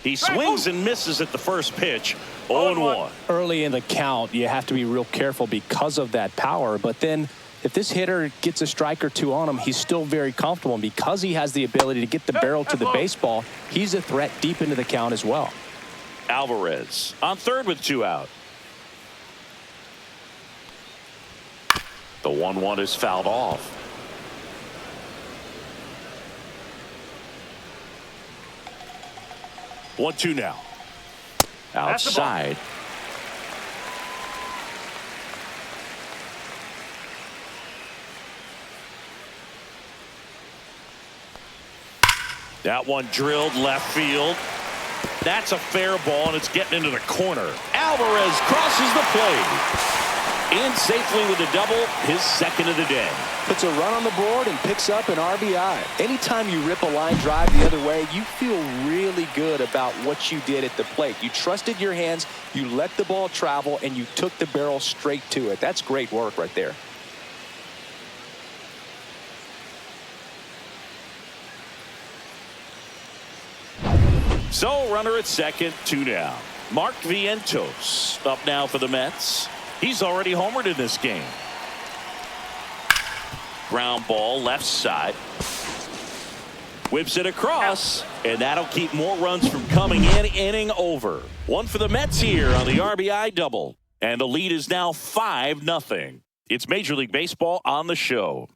He swings and misses at the first pitch. 0-1. Early in the count, you have to be real careful because of that power. But then if this hitter gets a strike or 2 on him, he's still very comfortable. And because he has the ability to get the barrel to the baseball, he's a threat deep into the count as well. Alvarez on third with 2 out. The 1-1 is fouled off. 1-2 now. Outside. That one drilled left field. That's a fair ball, and it's getting into the corner. Alvarez crosses the plate. In safely with a double, his second of the day. Puts a run on the board and picks up an RBI. Anytime you rip a line drive the other way, you feel really good about what you did at the plate. You trusted your hands, you let the ball travel, and you took the barrel straight to it. That's great work right there. So runner at second, 2 down. Mark Vientos up now for the Mets. He's already homered in this game. Ground ball left side. Whips it across, and that'll keep more runs from coming in. Inning over. 1 for the Mets here on the RBI double. And the lead is now 5-0. It's Major League Baseball on the show.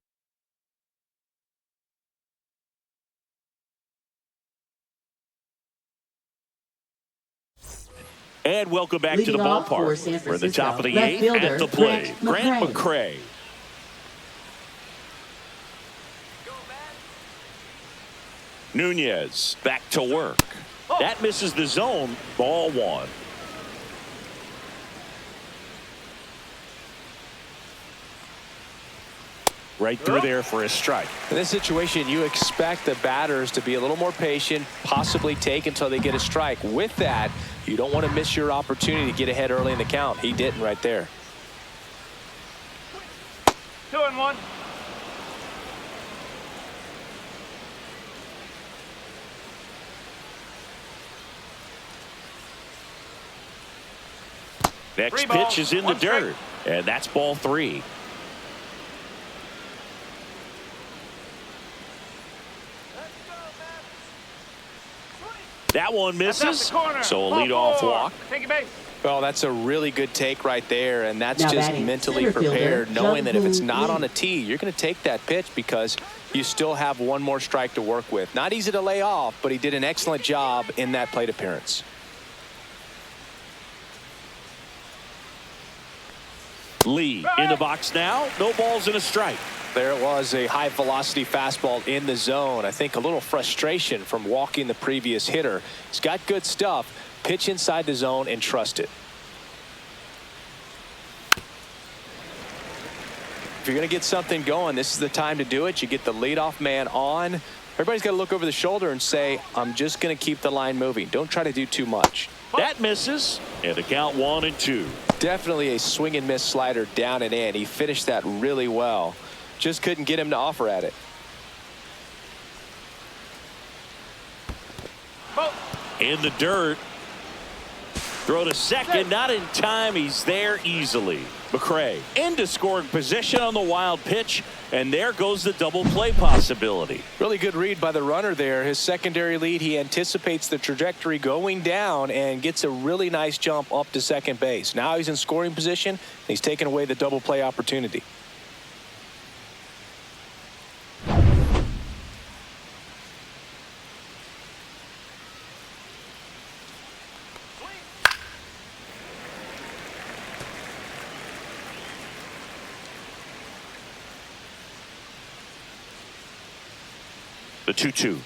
And welcome back to the ballpark. We're at the top of the 8th at the plate. Grant McCray. Nunez back to work. That misses the zone. Ball 1. Right through there for a strike. In this situation, you expect the batters to be a little more patient, possibly take until they get a strike. With that, you don't want to miss your opportunity to get ahead early in the count. He didn't right there. 2-1. Next pitch is in the dirt, and that's ball 3. That one misses, so a leadoff walk. Take it base. Well, that's a really good take right there, and that's Now just batting, mentally center fielder, prepared, knowing that if it's not Lee. on a tee, you're going to take that pitch because you still have one more strike to work with. Not easy to lay off, but he did an excellent job in that plate appearance. Lee in the box now. No balls and a strike. There it was, a high velocity fastball in the zone. I think a little frustration from walking the previous hitter. He's got good stuff. Pitch inside the zone and trust it. If you're going to get something going, this is the time to do it. You get the leadoff man on. Everybody's got to look over the shoulder and say, I'm just going to keep the line moving. Don't try to do too much. That misses, and the count 1-2. Definitely a swing and miss slider down and in. He finished that really well. Just couldn't get him to offer at it. In the dirt. Throw to second, not in time. He's there easily. McCray into scoring position on the wild pitch, and there goes the double play possibility. Really good read by the runner there. His secondary lead, he anticipates the trajectory going down and gets a really nice jump up to second base. Now he's in scoring position, and he's taking away the double play opportunity. The 2-2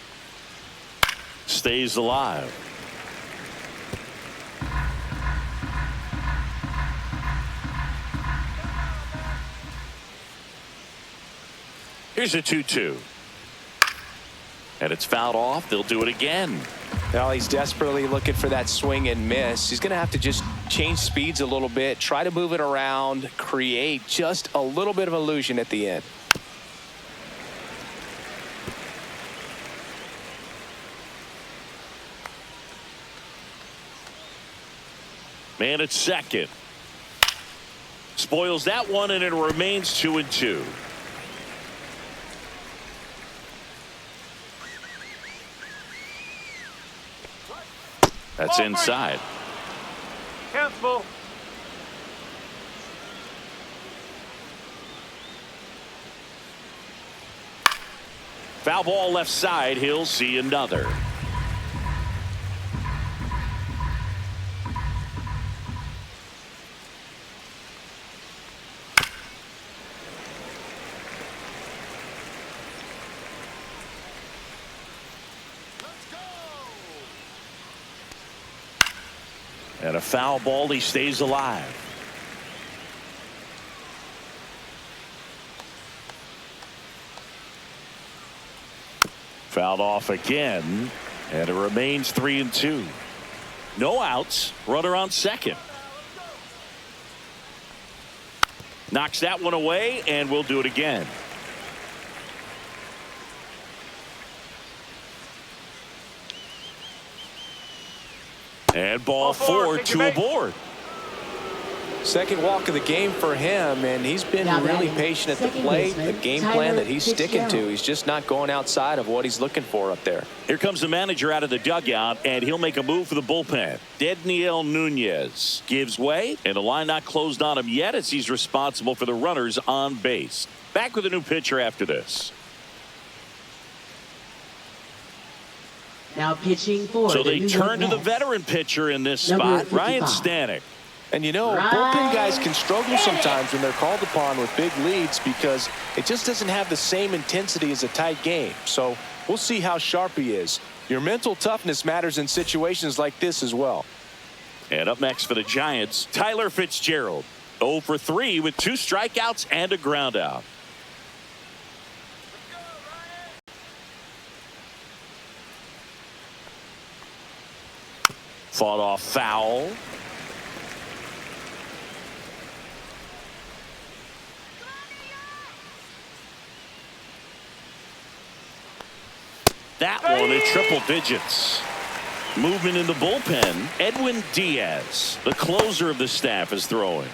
stays alive. Here's a 2-2. And it's fouled off. They'll do it again. Well, he's desperately looking for that swing and miss. He's going to have to just change speeds a little bit, try to move it around, create just a little bit of illusion at the end. Man at second. Spoils that one, and it remains 2-2. That's inside. Cancel. Foul ball left side. He'll see another. And a foul ball. He stays alive. Fouled off again, and it remains 3-2. No outs. Runner on second. Knocks that one away, and we'll do it again. And ball four, two aboard. Second walk of the game for him, and he's been really patient at the plate. The game plan that he's sticking to, he's just not going outside of what he's looking for up there. Here comes the manager out of the dugout, and he'll make a move for the bullpen. Dedniel Nunez gives way, and the line not closed on him yet as he's responsible for the runners on base. Back with a new pitcher after this. Now pitching for So the they New turn to York the Mets. veteran pitcher in this Number spot, Ryan 55. Stanek. And you know, bullpen guys can struggle sometimes when they're called upon with big leads because it just doesn't have the same intensity as a tight game. So we'll see how sharp he is. Your mental toughness matters in situations like this as well. And up next for the Giants, Tyler Fitzgerald. 0 for 3 with 2 strikeouts and a ground out. Fought off foul. That one in triple digits. Movement in the bullpen. Edwin Diaz, the closer of the staff, is throwing.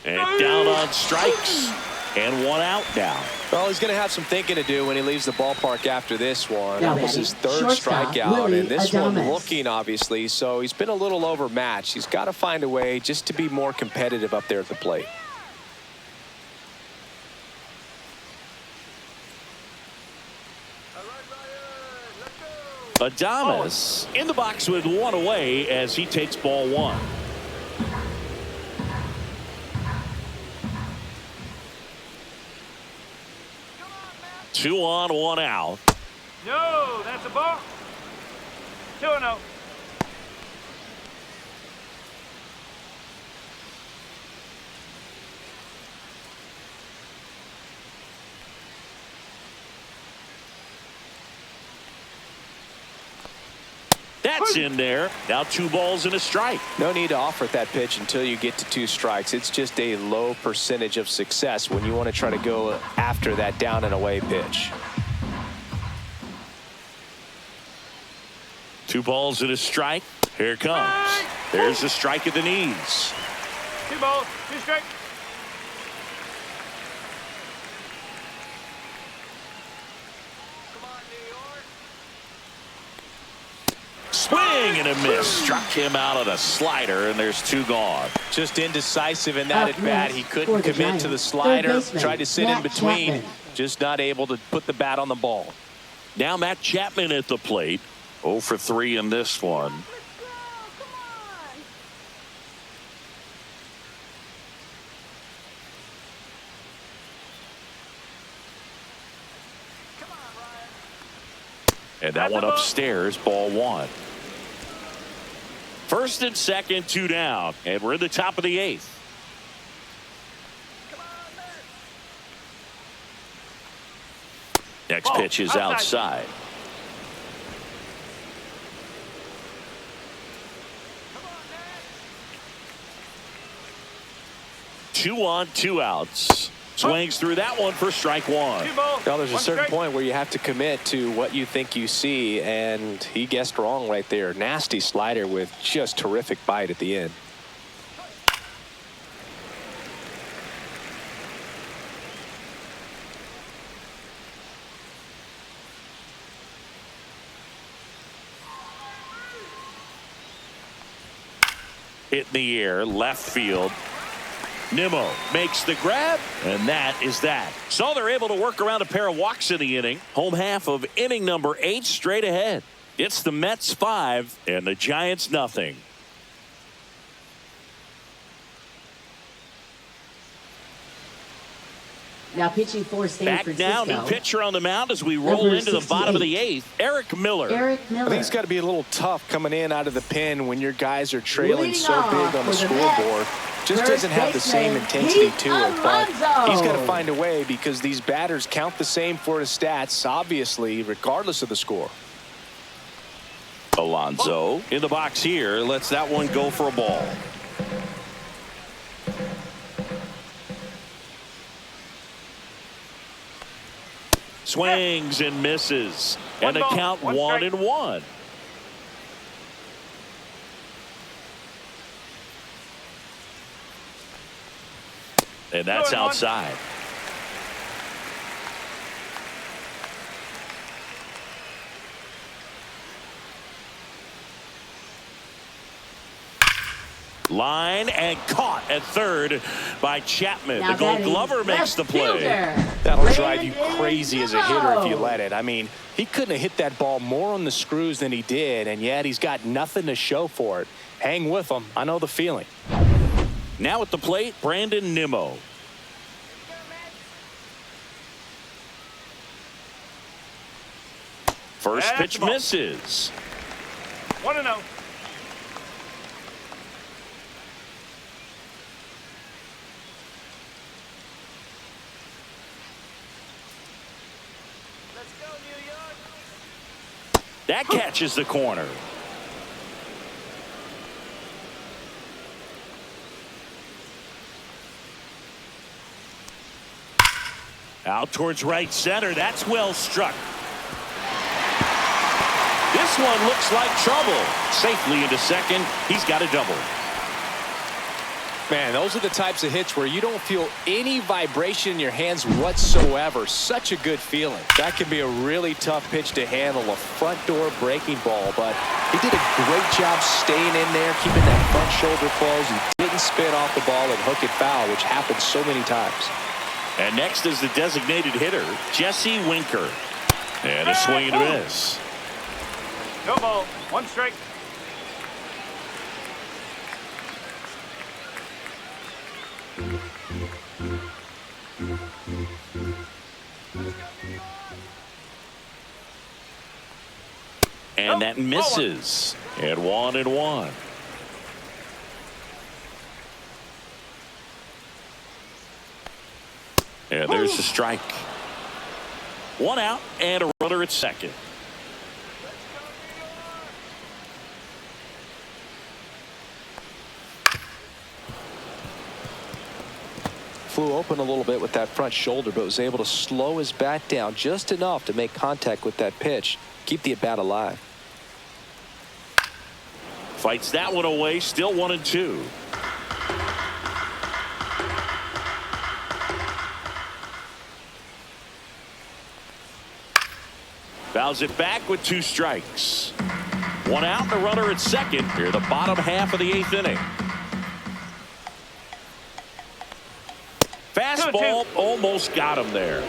And down on strikes. And 1 out now. Well, he's going to have some thinking to do when he leaves the ballpark after this one. Now That was his third shortstop, strikeout, Willie and this one Adames. looking, obviously, so he's been a little overmatched. He's got to find a way just to be more competitive up there at the plate. Adames in the box with 1 away as he takes ball 1. Two on, 1 out. No, that's a ball. 2-0. That's in there. Now 2 balls and a strike. No need to offer that pitch until you get to 2 strikes. It's just a low percentage of success when you want to try to go after that down and away pitch. 2 balls and a strike. Here it comes. There's a strike at the knees. 2 balls, 2 strikes. Swing and a miss. Struck him out on a slider, and there's 2 gone. Just indecisive in that Up at bat. next He for couldn't the commit to the Giants, slider. third baseman, Tried to sit in Matt between. Chapman. Just not able to put the bat on the ball. Now Matt Chapman at the plate. 0 for 3 in this one. And that one upstairs, ball 1. First and second, 2 down. And we're in the top of the 8th. Next pitch is outside. Two on, 2 outs. Swings through that one for strike 1. Well, there's a certain point where you have to commit to what you think you see, and he guessed wrong right there. Nasty slider with just terrific bite at the end. Hit in the air, left field. Nimmo makes the grab, and that is that. So they're able to work around a pair of walks in the inning. Home half of inning number 8 straight ahead. It's the Mets 5 and the Giants nothing. Now pitching for San Back Francisco. now, new pitcher on the mound as we roll into the bottom of the 8th. Eric Miller. I think it's got to be a little tough coming in out of the pen when your guys are trailing so big on the scoreboard. Just doesn't have the same intensity to it, but he's got to find a way because these batters count the same for his stats, obviously, regardless of the score. Alonso in the box here, lets that one go for a ball. Swings and misses, and the count 1-1. And that's outside. Line and caught at third by Chapman. The Gold Glover makes the play. That'll drive you crazy as a hitter if you let it. I mean, he couldn't have hit that ball more on the screws than he did, and yet he's got nothing to show for it. Hang with him. I know the feeling. Now at the plate, Brandon Nimmo. First pitch misses. 1-0. That catches the corner. Out towards right center. That's well struck. This one looks like trouble. Safely into second. He's got a double. Man, those are the types of hits where you don't feel any vibration in your hands whatsoever. Such a good feeling. That can be a really tough pitch to handle, a front door breaking ball, but he did a great job staying in there, keeping that front shoulder closed, and didn't spin off the ball and hook it foul, which happens so many times. And next is the designated hitter, Jesse Winker. And a swing and a miss. No ball. 1 strike. And that misses. And 1-1. And there's the strike. 1 out and a runner at second. Flew open a little bit with that front shoulder, but was able to slow his bat down just enough to make contact with that pitch, keep the at-bat alive. Fights that one away, still 1-2. Fouls it back with 2 strikes. 1 out and a runner at second. Here the bottom half of the 8th inning. Fastball almost got him there.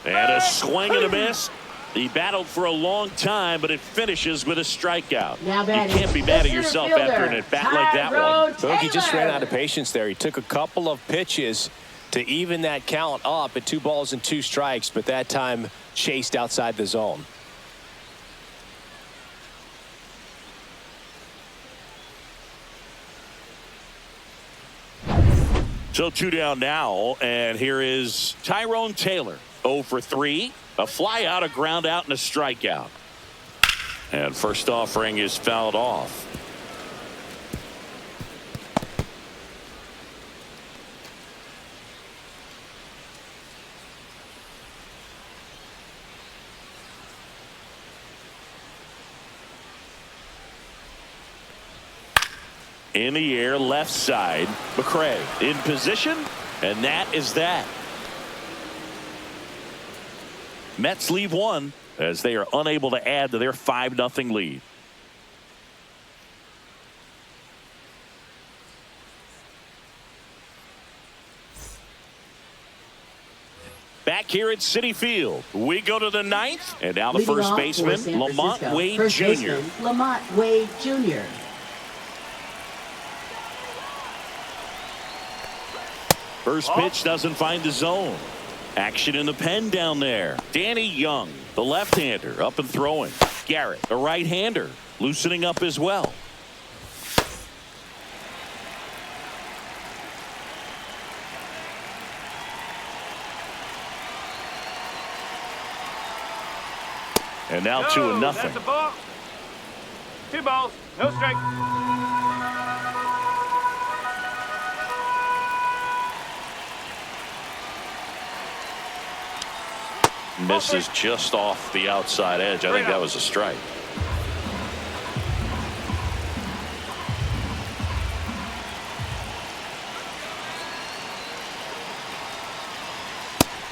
And a swing and a miss. He battled for a long time, but it finishes with a strikeout. You can't be mad at yourself after an at-bat like that one. Look, he just ran out of patience there. He took a couple of pitches to even that count up at 2 balls and 2 strikes, but that time chased outside the zone. So 2 down now, and here is Tyrone Taylor. 0 for 3. A fly out, a ground out, and a strikeout. And first offering is fouled off. In the air, left side. McCray in position, and that is that. Mets leave 1 as they are unable to add to their 5-0 lead. Back here at Citi Field, we go to the 9th, and now the first baseman, Lamont Wade Jr. Lamont Wade Jr. First pitch doesn't find the zone. Action in the pen down there. Danny Young, the left-hander, up and throwing. Garrett, the right-hander, loosening up as well. And now 2-0. That's a ball. 2 balls, no strike. Misses just off the outside edge. I think that was a strike.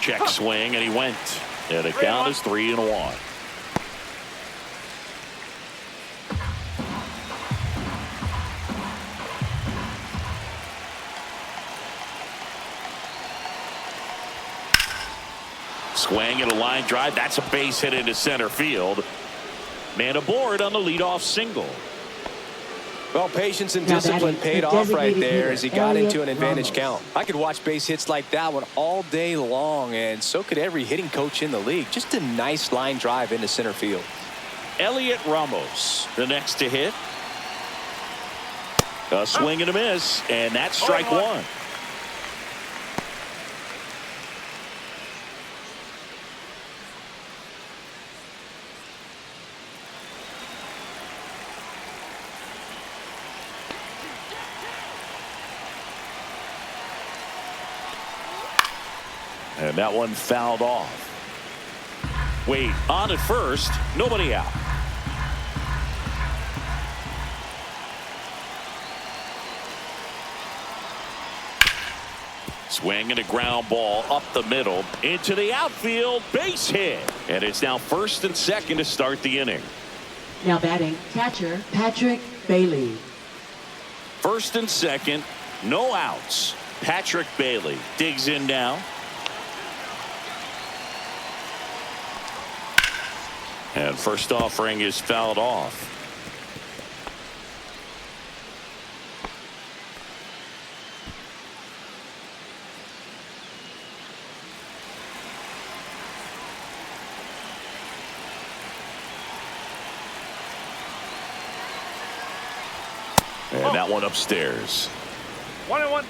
Check swing, and he went. And the count is 3-1. Swing and a line drive. That's a base hit into center field. Man aboard on the leadoff single. Well, patience and discipline paid off right there as he got into an advantage count. I could watch base hits like that one all day long, and so could every hitting coach in the league. Just a nice line drive into center field. Elliot Ramos, the next to hit. A swing and a miss, and that's strike 1. And that one fouled off. Wade on at first, nobody out. Swing and a ground ball up the middle into the outfield, base hit. And it's now 1st and 2nd to start the inning. Now batting, catcher Patrick Bailey. 1st and 2nd, no outs. Patrick Bailey digs in now. And first offering is fouled off. And that one upstairs. 1-1.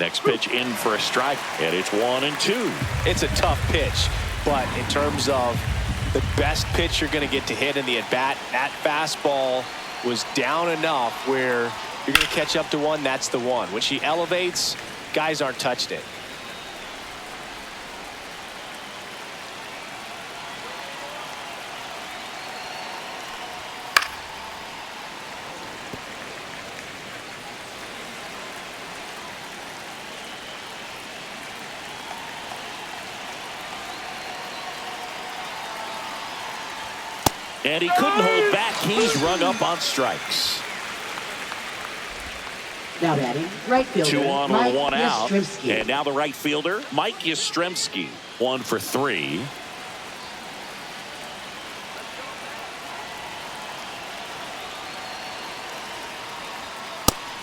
Next pitch in for a strike, and it's 1-2. It's a tough pitch, but in terms of the best pitch you're going to get to hit in the at-bat, that fastball was down enough where you're going to catch up to one. That's the one. When she elevates, guys aren't touched it. And he couldn't hold back. He's rung up on strikes. Now batting, right fielder, 2 on Mike with 1 out. Yastrzemski. And now the right fielder, Mike Yastrzemski. 1 for 3.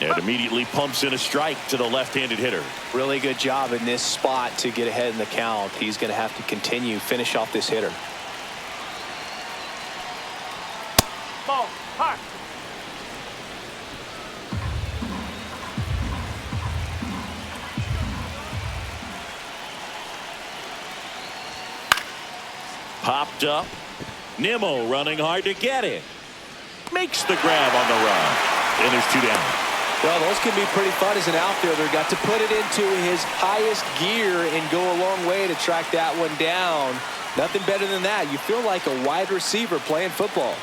And immediately pumps in a strike to the left-handed hitter. Really good job in this spot to get ahead in the count. He's going to have to finish off this hitter. Ball, hot. Popped up. Nimmo running hard to get it. Makes the grab on the run. And there's 2 down. Well, those can be pretty fun as an outfielder. Got to put it into his highest gear and go a long way to track that one down. Nothing better than that. You feel like a wide receiver playing football.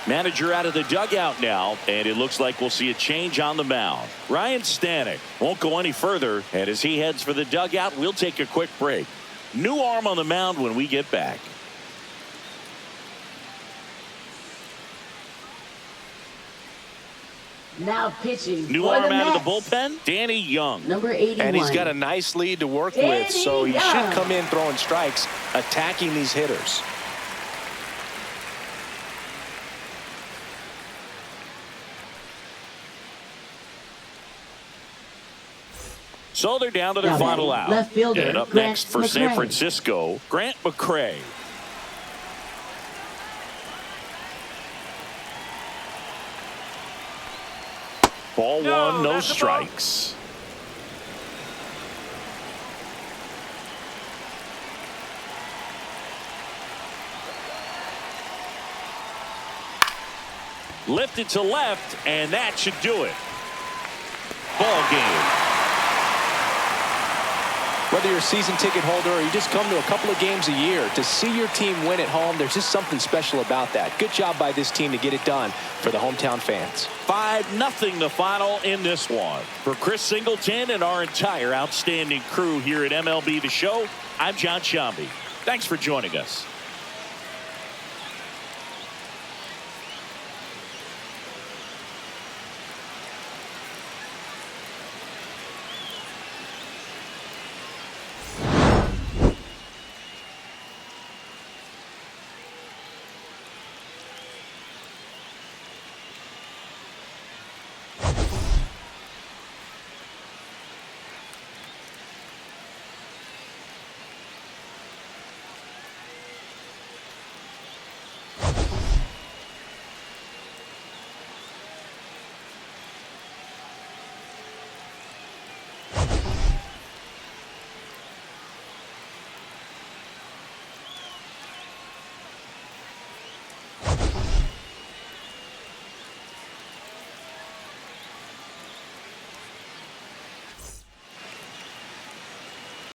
Manager out of the dugout now, and it looks like we'll see a change on the mound. Ryan Stanek won't go any further, and as he heads for the dugout, we'll take a quick break. New arm on the mound when we get back. Now pitching New for arm the out of Mets. the bullpen, Danny Young. Number 81. And he's got a nice lead to work with, so he should Young. come in throwing strikes, attacking these hitters. So they're down to their Now final batting, out. left fielder, And up Grant next for San McCray. Francisco, Grant McCray. Ball No, 1, no that's the ball. strikes. Lifted to left, and that should do it. Ball game. Whether you're a season ticket holder or you just come to a couple of games a year, to see your team win at home, there's just something special about that. Good job by this team to get it done for the hometown fans. 5-0 the final in this one. For Chris Singleton and our entire outstanding crew here at MLB The Show, I'm John Shambi. Thanks for joining us.